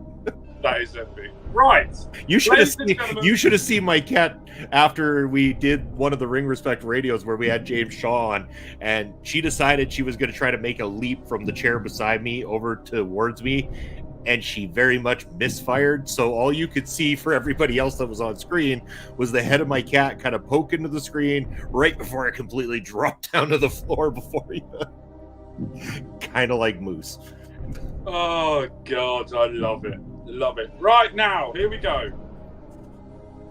That is epic. Right. You should have seen my cat after we did one of the Ring Respect radios where we had James Shaw on, and she decided she was going to try to make a leap from the chair beside me over towards me, and she very much misfired. So all you could see for everybody else that was on screen was the head of my cat kind of poke into the screen right before it completely dropped down to the floor before you. Kind of like Moose. Oh God, I love it. Love it. Right now, here we go.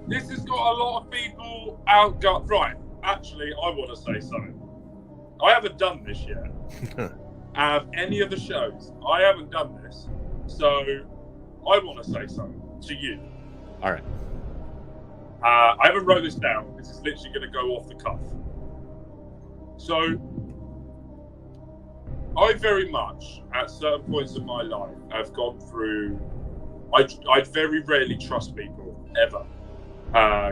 This has got a lot of people out. Right, actually, I want to say something. I haven't done this yet. Out of any of the shows, I haven't done this. So, I want to say something to you. All right. I haven't wrote this down. This is literally going to go off the cuff. So, I very much, at certain points in my life, have gone through. I very rarely trust people ever,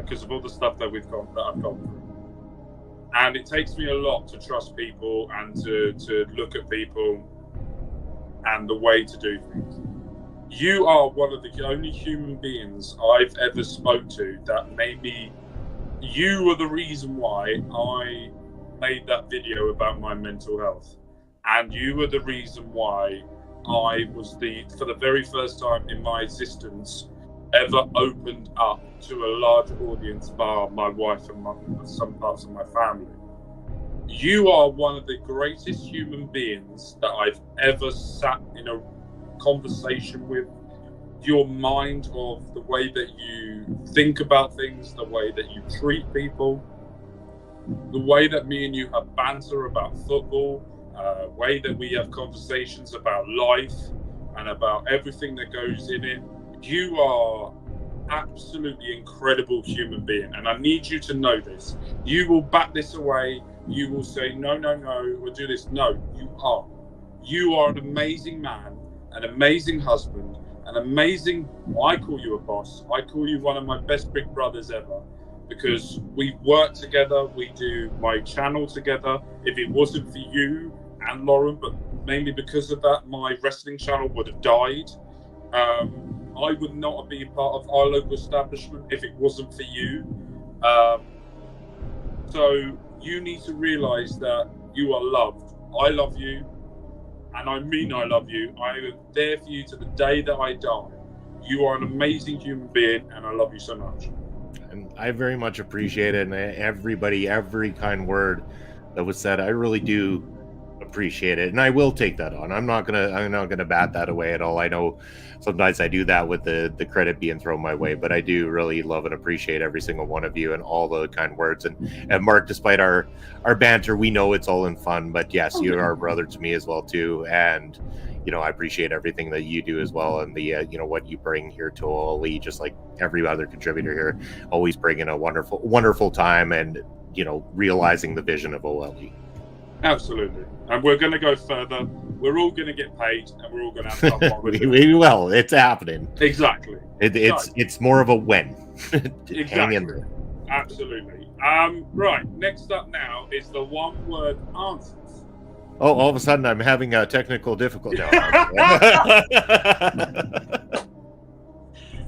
because of all the stuff that I've gone through, and it takes me a lot to trust people and to look at people and the way to do things. You are one of the only human beings I've ever spoke to that made me. You were the reason why I made that video about my mental health. And you were the reason why I was for the very first time in my existence, ever opened up to a large audience bar my wife and some parts of my family. You are one of the greatest human beings that I've ever sat in a conversation with. Your mind of the way that you think about things, the way that you treat people, the way that me and you have banter about football, way that we have conversations about life and about everything that goes in it. You are absolutely incredible human being, and I need you to know this. You will bat this away. You will say no, we'll do this. No, you are an amazing man, an amazing husband, an amazing. I call you a boss. I call you one of my best big brothers ever, because we work together. We do my channel together. If it wasn't for you and Lauren, but mainly because of that, my wrestling channel would have died. I would not have been part of our local establishment if it wasn't for you. So you need to realize that you are loved. I love you, and I mean I love you. I am there for you to the day that I die. You are an amazing human being, and I love you so much. And I very much appreciate it, and everybody, every kind word that was said, I really do appreciate it, and I will take that on. I'm not gonna bat that away at all. I know sometimes I do that with the credit being thrown my way, but I do really love and appreciate every single one of you and all the kind words. And Mark, despite our banter, we know it's all in fun, but yes, you are a brother to me as well too, and I appreciate everything that you do as well, and the what you bring here to OLE, just like every other contributor here, always bringing a wonderful time, and realizing the vision of OLE. Absolutely. And we're going to go further. We're all going to get paid, and we're all going to have fun. we will. It's happening. Exactly. It's more of a when. Exactly. Hang in there. Absolutely. Right. Next up now is the one-word answers. Oh, all of a sudden I'm having a technical difficulty.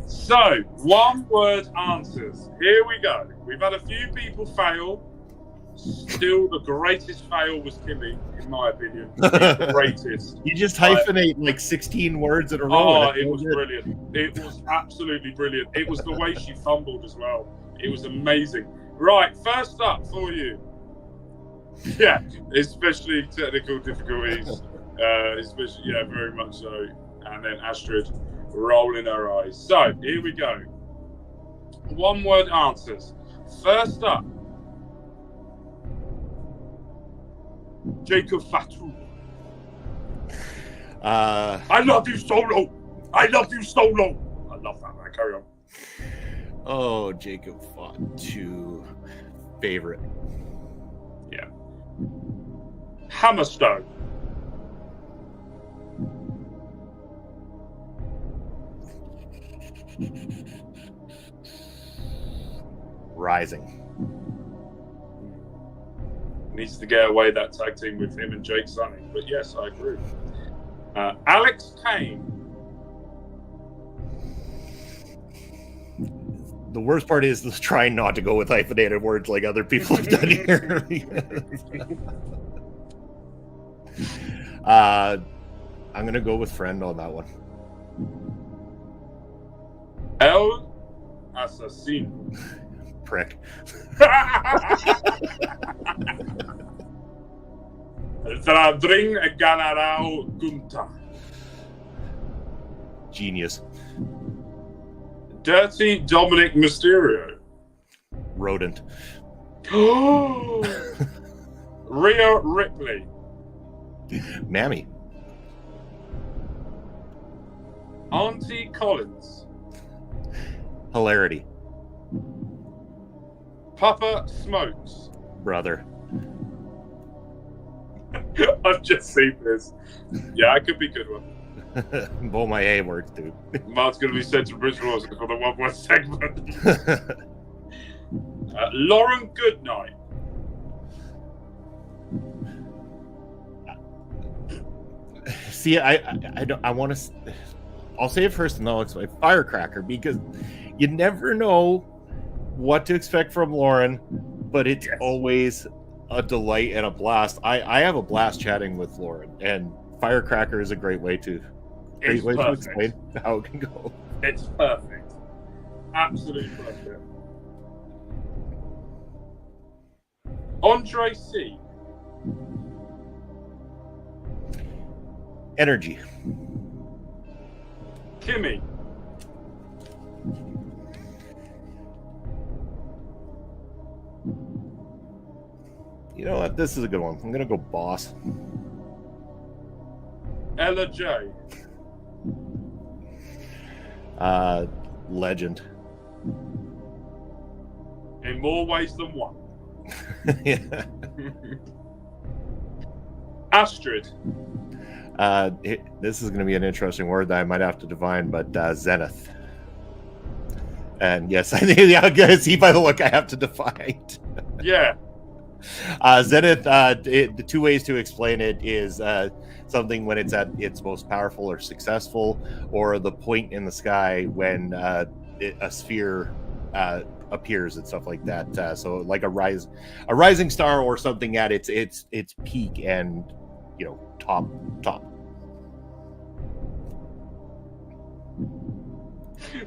So, one-word answers. Here we go. We've had a few people fail. Still, the greatest fail was Kimmy, in my opinion. The greatest. You just hyphenate like 16 words in a row. Oh, and it was brilliant. It was absolutely brilliant. It was the way she fumbled as well. It was amazing. Right, first up for you. Yeah, especially technical difficulties. Especially, yeah, very much so. And then Astrid rolling her eyes. So, here we go. One word answers. First up, Jacob Fatou. I love you, Solo. I love you, Solo. I love that, man. Carry on. Oh, Jacob Fatou. Favorite. Yeah. Hammerstone. Rising. Needs to get away that tag team with him and Jake Sonny. But yes, I agree. Alex Kane. The worst part is trying not to go with hyphenated words like other people have done here. I'm going to go with friend on that one. El Assassino. Prick. Tradring General Gunta. Genius. Dirty Dominic Mysterio. Rodent. Rhea Ripley. Mammy. Auntie Collins. Hilarity. Papa Smokes. Brother. I've just seen this. Yeah, it could be a good one. Both my A works, dude. Mark's going to be sent to Bridge Roses for the 1 word segment. Lauren Goodnight. See, I want to. I'll say it first, and I'll explain. Firecracker, because you never know what to expect from Lauren, but it's always a delight and a blast. I have a blast chatting with Lauren, and Firecracker is a great way to explain how it can go. It's perfect. Absolutely perfect. Andre C. Energy. Kimmy. You know what? This is a good one. I'm going to go boss. Ella J. Legend. In more ways than one. Yeah. Astrid. This is going to be an interesting word that I might have to define, but Zenith. And yes, I think I'm going to see by the look I have to define. Yeah. Zenith, the two ways to explain it is something when it's at its most powerful or successful, or the point in the sky when a sphere appears and stuff like that. So like a rising star or something at its peak and top.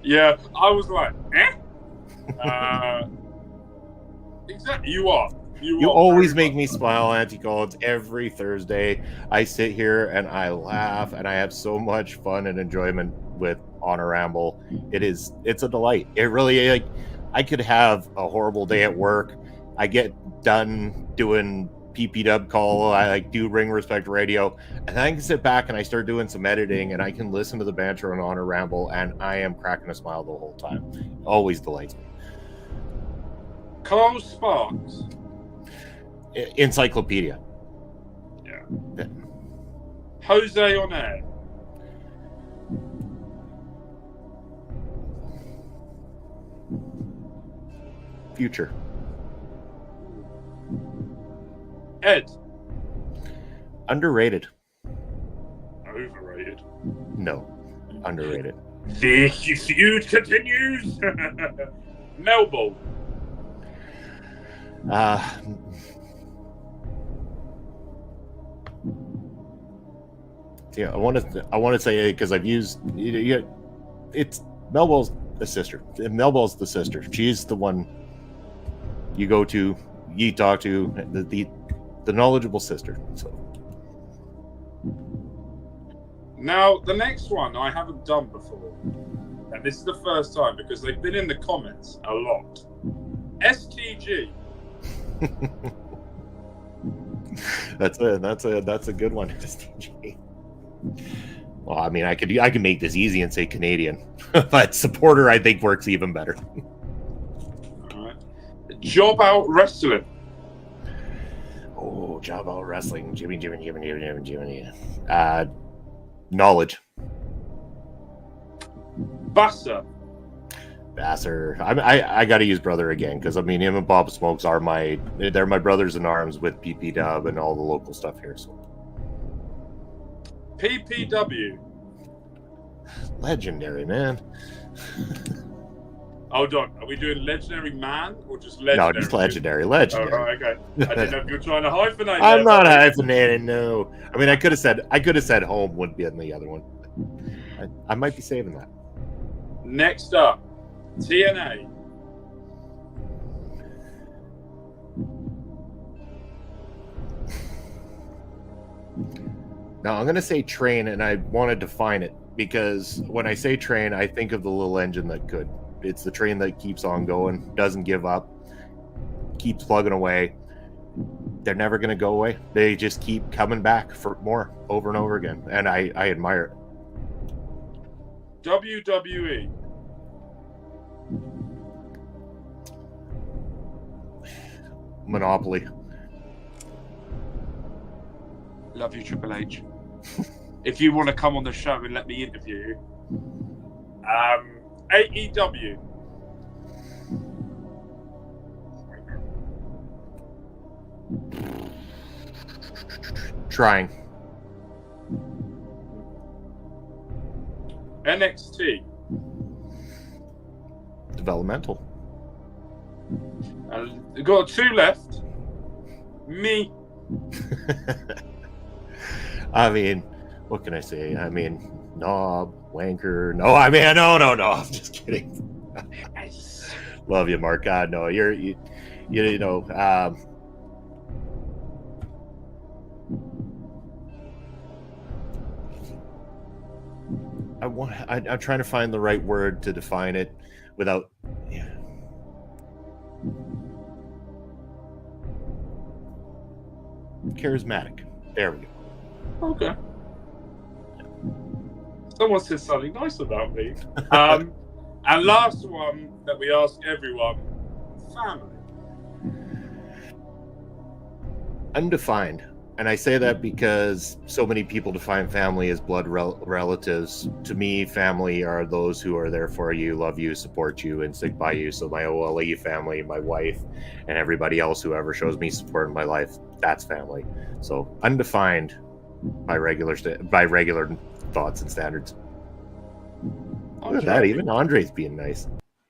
Yeah, I was like, exactly. You are. You always make me smile, Auntie Collins. Every Thursday, I sit here and I laugh, and I have so much fun and enjoyment with On a Ramble. It's a delight. It really, like, I could have a horrible day at work. I get done doing PP call. I do Ring Respect Radio, and I can sit back and I start doing some editing, and I can listen to the banter on a Ramble, and I am cracking a smile the whole time. Always delights me. Carl Sparks. Encyclopedia. Yeah. Jose on air. Future. Ed. Underrated. Overrated. No. Underrated. The feud continues. Melbourne. Yeah, I want to say, because I've used it's Melbell's the sister. Melbell's the sister. She's the one you go to, you talk to, the knowledgeable sister. So now the next one I haven't done before, and this is the first time because they've been in the comments a lot. STG. that's a good one. STG. Well, I mean, I could make this easy and say Canadian, but supporter I think works even better. All right. Job out wrestling. Oh, job out wrestling. Jimmy. Knowledge. Basser. I got to use brother again because I mean him and Bob Smokes are they're my brothers in arms with PP Dub and all the local stuff here. So PPW. Legendary, man. Hold on. Are we doing legendary man or just legendary? No, just legendary. Oh, Legendary. right, okay. I didn't know if you were trying to hyphenate. I'm not hyphenating, no. I mean, I could have said home would be in the other one. I might be saving that. Next up, TNA. Now, I'm going to say train, and I want to define it because when I say train, I think of the little engine that could. It's the train that keeps on going, doesn't give up, keeps plugging away. They're never going to go away. They just keep coming back for more over and over again, and I admire it. WWE. Monopoly. Love you, Triple H. If you want to come on the show and let me interview you. AEW. Trying. NXT. Developmental. We've got two left. Me. I mean, what can I say? I mean, knob, wanker. No, I mean, no. I'm just kidding. Love you, Mark. God, no, you know. I'm trying to find the right word to define it without. Yeah. Charismatic. There we go. Okay. Someone said something nice about me. And last one that we ask everyone: family. Undefined. And I say that because so many people define family as blood relatives. To me, family are those who are there for you, love you, support you, and stick by you. So my OLE family, my wife, and everybody else who ever shows me support in my life, that's family. So undefined by regular thoughts and standards. Look at that. Even Andre's being nice.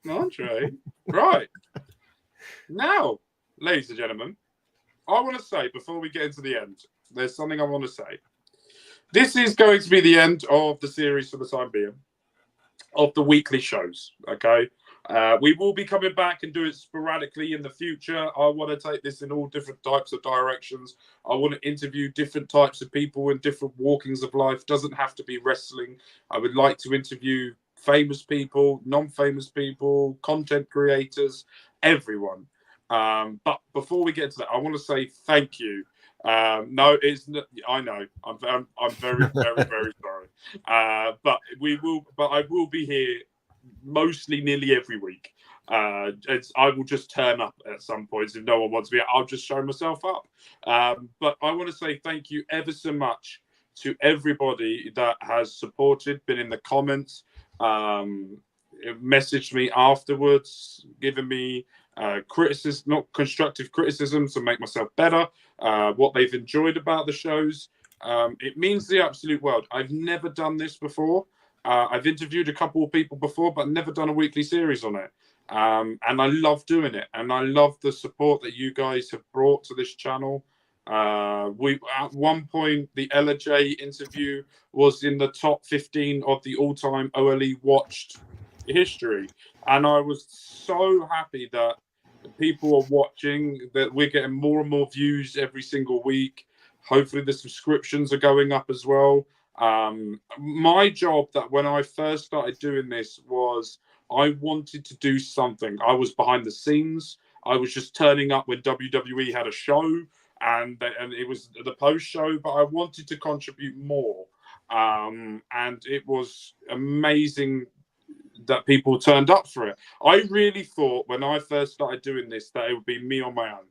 Andre. Right. Now, ladies and gentlemen, I want to say, before we get into the end, there's something I want to say. This is going to be the end of the series for the time being, of the weekly shows, okay? We will be coming back and do it sporadically in the future. I want to take this in all different types of directions. I want to interview different types of people in different walkings of life. Doesn't have to be wrestling. I would like to interview famous people, non-famous people, content creators, everyone. But before we get to that, I want to say thank you. No, it's not, I know I'm very, very, very sorry. But I will be here mostly nearly every week. I will just turn up at some points if no one wants me. I'll just show myself up. But I want to say thank you ever so much to everybody that has supported, been in the comments, messaged me afterwards, given me criticism, not constructive criticism, to make myself better, what they've enjoyed about the shows. It means the absolute world. I've never done this before. I've interviewed a couple of people before, but never done a weekly series on it. And I love doing it. And I love the support that you guys have brought to this channel. We at one point the LJ interview was in the top 15 of the all-time OLE watched history, and I was so happy that people are watching, that we're getting more and more views every single week. Hopefully the subscriptions are going up as well. My job, that when I first started doing this, was I wanted to do something. I was behind the scenes. I was just turning up when WWE had a show, and it was the post show, but I wanted to contribute more. And it was amazing that people turned up for it. I really thought when I first started doing this that it would be me on my own,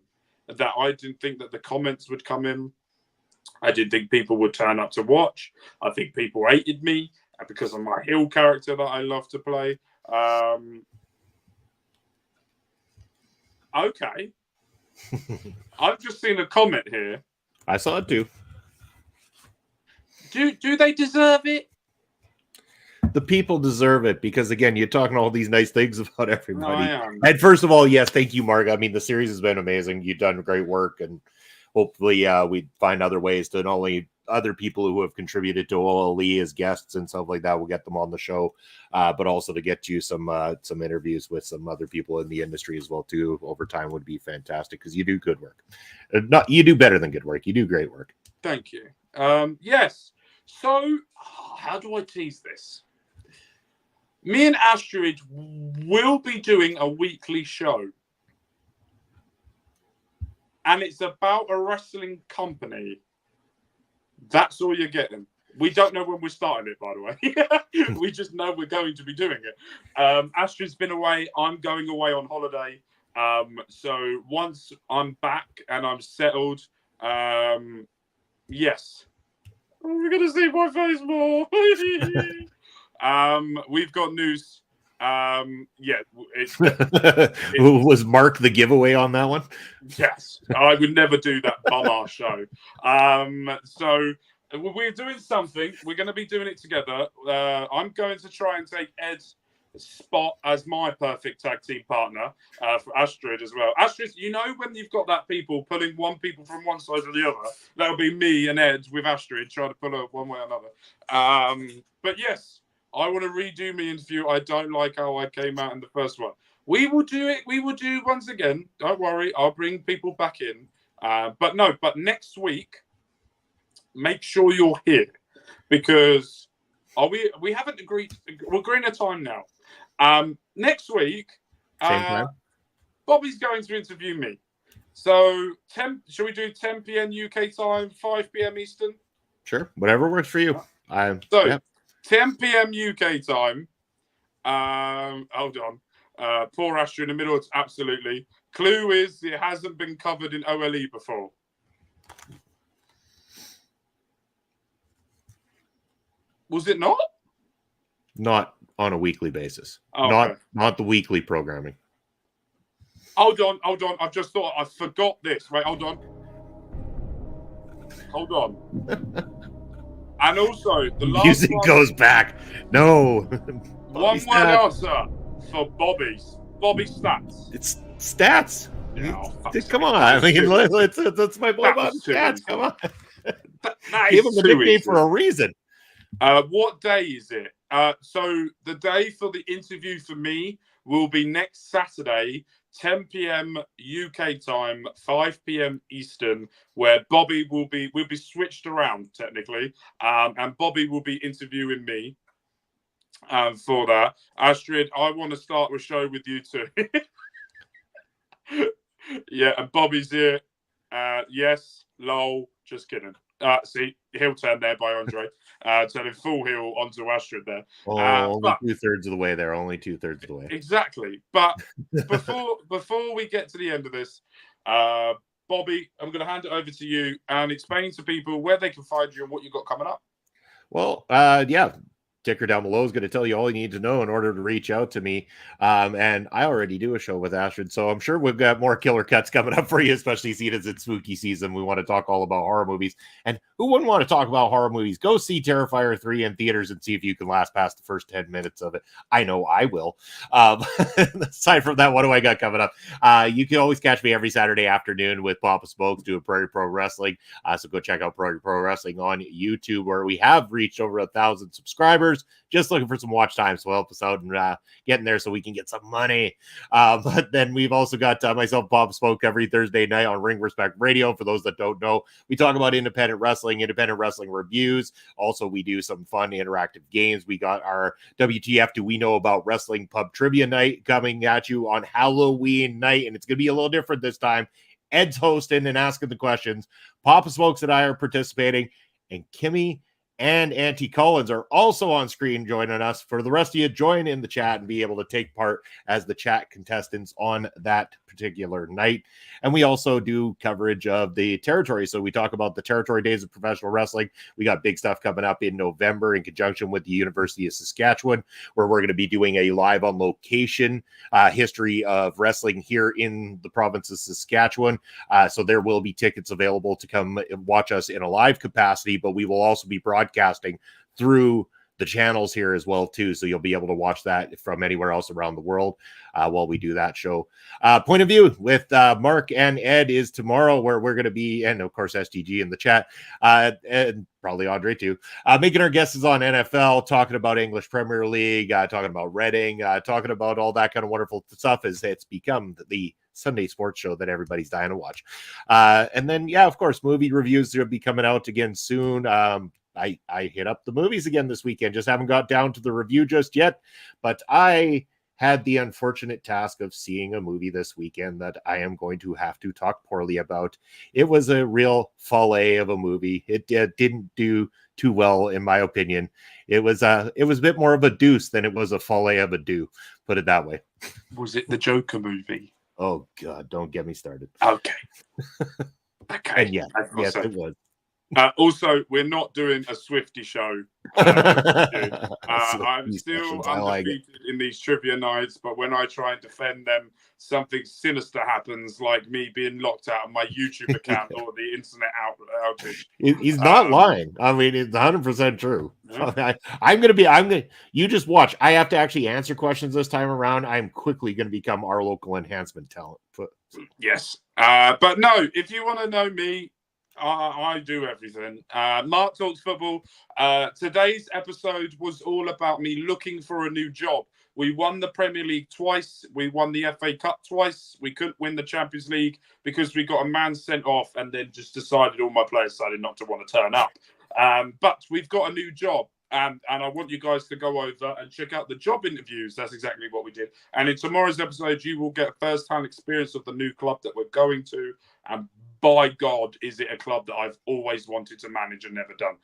that I didn't think that the comments would come in. I didn't think people would turn up to watch. I think people hated me because of my heel character that I love to play. Okay. I've just seen a comment here. I saw it too. Do they deserve it? The people deserve it because, again, you're talking all these nice things about everybody. I am. And first of all, yes, thank you, Mark. I mean, the series has been amazing. You've done great work, and hopefully we find other ways to not only other people who have contributed to OLE as guests and stuff like that, we'll get them on the show, but also to get you some interviews with some other people in the industry as well too over time would be fantastic, because you do good work. You do better than good work. You do great work. Thank you. Yes. So how do I tease this? Me and Astrid will be doing a weekly show. And it's about a wrestling company. That's all you're getting. We don't know when we're starting it, by the way. We just know we're going to be doing it. Astrid's been away. I'm going away on holiday. So once I'm back and I'm settled, yes. Oh, we're going to see my face more. We've got news. Was Mark the giveaway on that one? Yes, I would never do that bum-ass show. So we're doing something. We're going to be doing it together. I'm going to try and take Ed's spot as my perfect tag team partner for Astrid as well. Astrid, you know when you've got that people pulling people from one side to the other, that'll be me and Ed with Astrid trying to pull her one way or another. But yes, I want to redo my interview. I don't like how I came out in the first one. We will do it. We will do once again. Don't worry. I'll bring people back in. But next week, make sure you're here, because we haven't agreed. We're agreeing a time now. Next week, Bobby's going to interview me. So shall we do 10 p.m. UK time, 5 p.m. Eastern? Sure. Whatever works for you. 10 p.m. UK time. Hold on. Poor Astrid in the middle. Absolutely. Clue is it hasn't been covered in OLE before. Was it not? Not on a weekly basis. Oh, not the weekly programming. Hold on. I've just thought I forgot this. Wait, hold on. And also, the last music goes back. No. One word answer for Bobby's stats. It's stats. Yeah, Come on. I mean, that's my boy Bob's stats. Come on. Give him a nickname for a reason. What day is it? So the day for the interview for me will be next Saturday, 10 p.m. UK time, 5 p.m. Eastern, where Bobby will be switched around technically, and Bobby will be interviewing me for that. Astrid, I want to start a show with you too. Yeah, and Bobby's here. Yes, lol, just kidding. See, heel turn there by Andre. Turning full heel onto Astrid there. Only 2/3 of the way there. Only 2/3 of the way. Exactly. But before we get to the end of this, Bobby, I'm going to hand it over to you and explain to people where they can find you and what you've got coming up. Well, yeah. ticker down below is going to tell you all you need to know in order to reach out to me. And I already do a show with Astrid, so I'm sure we've got more killer cuts coming up for you, especially seeing as it's spooky season. We want to talk all about horror movies. And who wouldn't want to talk about horror movies? Go see Terrifier 3 in theaters and see if you can last past the first 10 minutes of it. I know I will. Aside from that, what do I got coming up? You can always catch me every Saturday afternoon with Papa Smokes doing Prairie Pro Wrestling. So go check out Prairie Pro Wrestling on YouTube, where we have reached over 1,000 subscribers. Just looking for some watch time, so help us out and getting there so we can get some money. But then we've also got myself, Papa Smoke, every Thursday night on Ring Respect Radio. For those that don't know, we talk about independent wrestling reviews. Also, we do some fun interactive games. We got our WTF Do We Know About Wrestling Pub Trivia Night coming at you on Halloween night, and it's going to be a little different this time. Ed's hosting and asking the questions. Papa Smokes and I are participating, and Kimmy and Auntie Collins are also on screen joining us. For the rest of you, join in the chat and be able to take part as the chat contestants on that particular night. And we also do coverage of the territory. So we talk about the territory days of professional wrestling. We got big stuff coming up in November in conjunction with the University of Saskatchewan, where we're going to be doing a live on location history of wrestling here in the province of Saskatchewan. So there will be tickets available to come watch us in a live capacity, but we will also be broadcasting through the channels here as well too, so you'll be able to watch that from anywhere else around the world while we do that show. Point of View with Mark and Ed is tomorrow, where we're going to be, and of course STG in the chat, and probably Andre too, making our guesses on NFL, talking about English Premier League, talking about Reading, talking about all that kind of wonderful stuff as it's become the Sunday sports show that everybody's dying to watch. And then, yeah, of course, movie reviews will be coming out again soon. I hit up the movies again this weekend. Just haven't got down to the review just yet, but I had the unfortunate task of seeing a movie this weekend that I am going to have to talk poorly about. It was a real folie of a movie. It didn't do too well, in my opinion. It was a bit more of a deuce than it was a folie of a do. Put it that way. Was it the Joker movie? Oh God, don't get me started. Okay. Okay. And yes, it was. Also, we're not doing a Swifty show. I'm still undefeated in these trivia nights, but when I try and defend them, something sinister happens, like me being locked out of my YouTube account or the internet outage. He's not lying. I mean, it's 100% true. Yeah. You just watch. I have to actually answer questions this time around. I'm quickly going to become our local enhancement talent. Yes. But no, if you want to know me, I do everything. Mark Talks Football. Today's episode was all about me looking for a new job. We won the Premier League twice. We won the FA Cup twice. We couldn't win the Champions League because we got a man sent off and then just decided, all my players decided not to want to turn up. But we've got a new job. And I want you guys to go over and check out the job interviews. That's exactly what we did. And in tomorrow's episode, you will get first-hand experience of the new club that we're going to. And by God, is it a club that I've always wanted to manage and never done.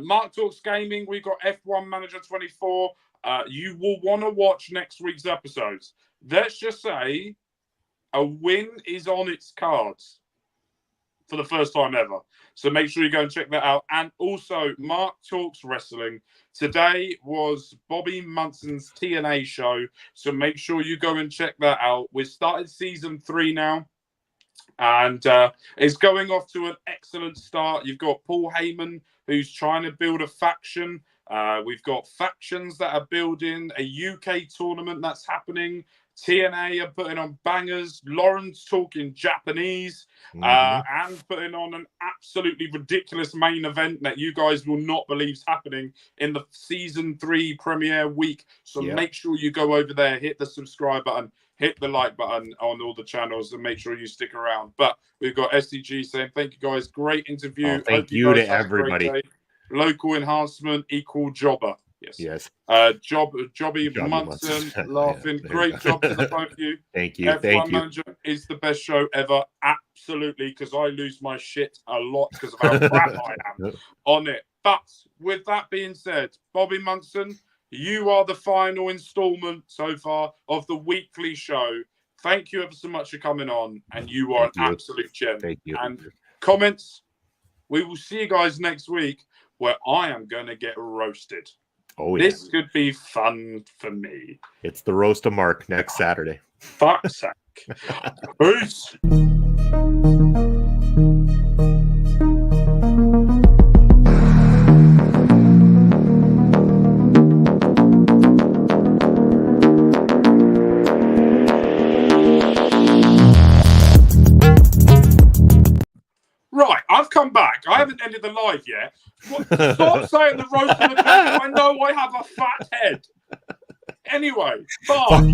Mark Talks Gaming, we've got F1 Manager 24. You will want to watch next week's episodes. Let's just say a win is on its cards for the first time ever. So make sure you go and check that out. And also, Mark Talks Wrestling. Today was Bobby Munson's TNA show. So make sure you go and check that out. We've started season 3 now. And it's going off to an excellent start. You've got Paul Heyman, who's trying to build a faction. We've got factions that are building a UK tournament that's happening. TNA are putting on bangers. Lauren's talking Japanese and putting on an absolutely ridiculous main event that you guys will not believe is happening in the season 3 premiere week. So make sure you go over there, hit the subscribe button, hit the like button on all the channels, and make sure you stick around. But we've got SDG saying, thank you guys. Great interview. Thank you to everybody. Local enhancement equal jobber. Yes. Jobby Munson laughing. Yeah, great job to the both of you. Thank you. F1 Manager is the best show ever. Absolutely, because I lose my shit a lot because of how crap I am on it. But with that being said, Bobby Munson, you are the final installment so far of the weekly show. Thank you ever so much for coming on, and you are an absolute gem. Thank you. And comments, we will see you guys next week, where I am going to get roasted. Oh, yeah. This could be fun for me. It's the roast of Mark next Saturday. Fuck's sake. Peace. Right, I've come back. I haven't ended the live yet. Stop saying the roast of the pepper. I know I have a fat head. Anyway, bye.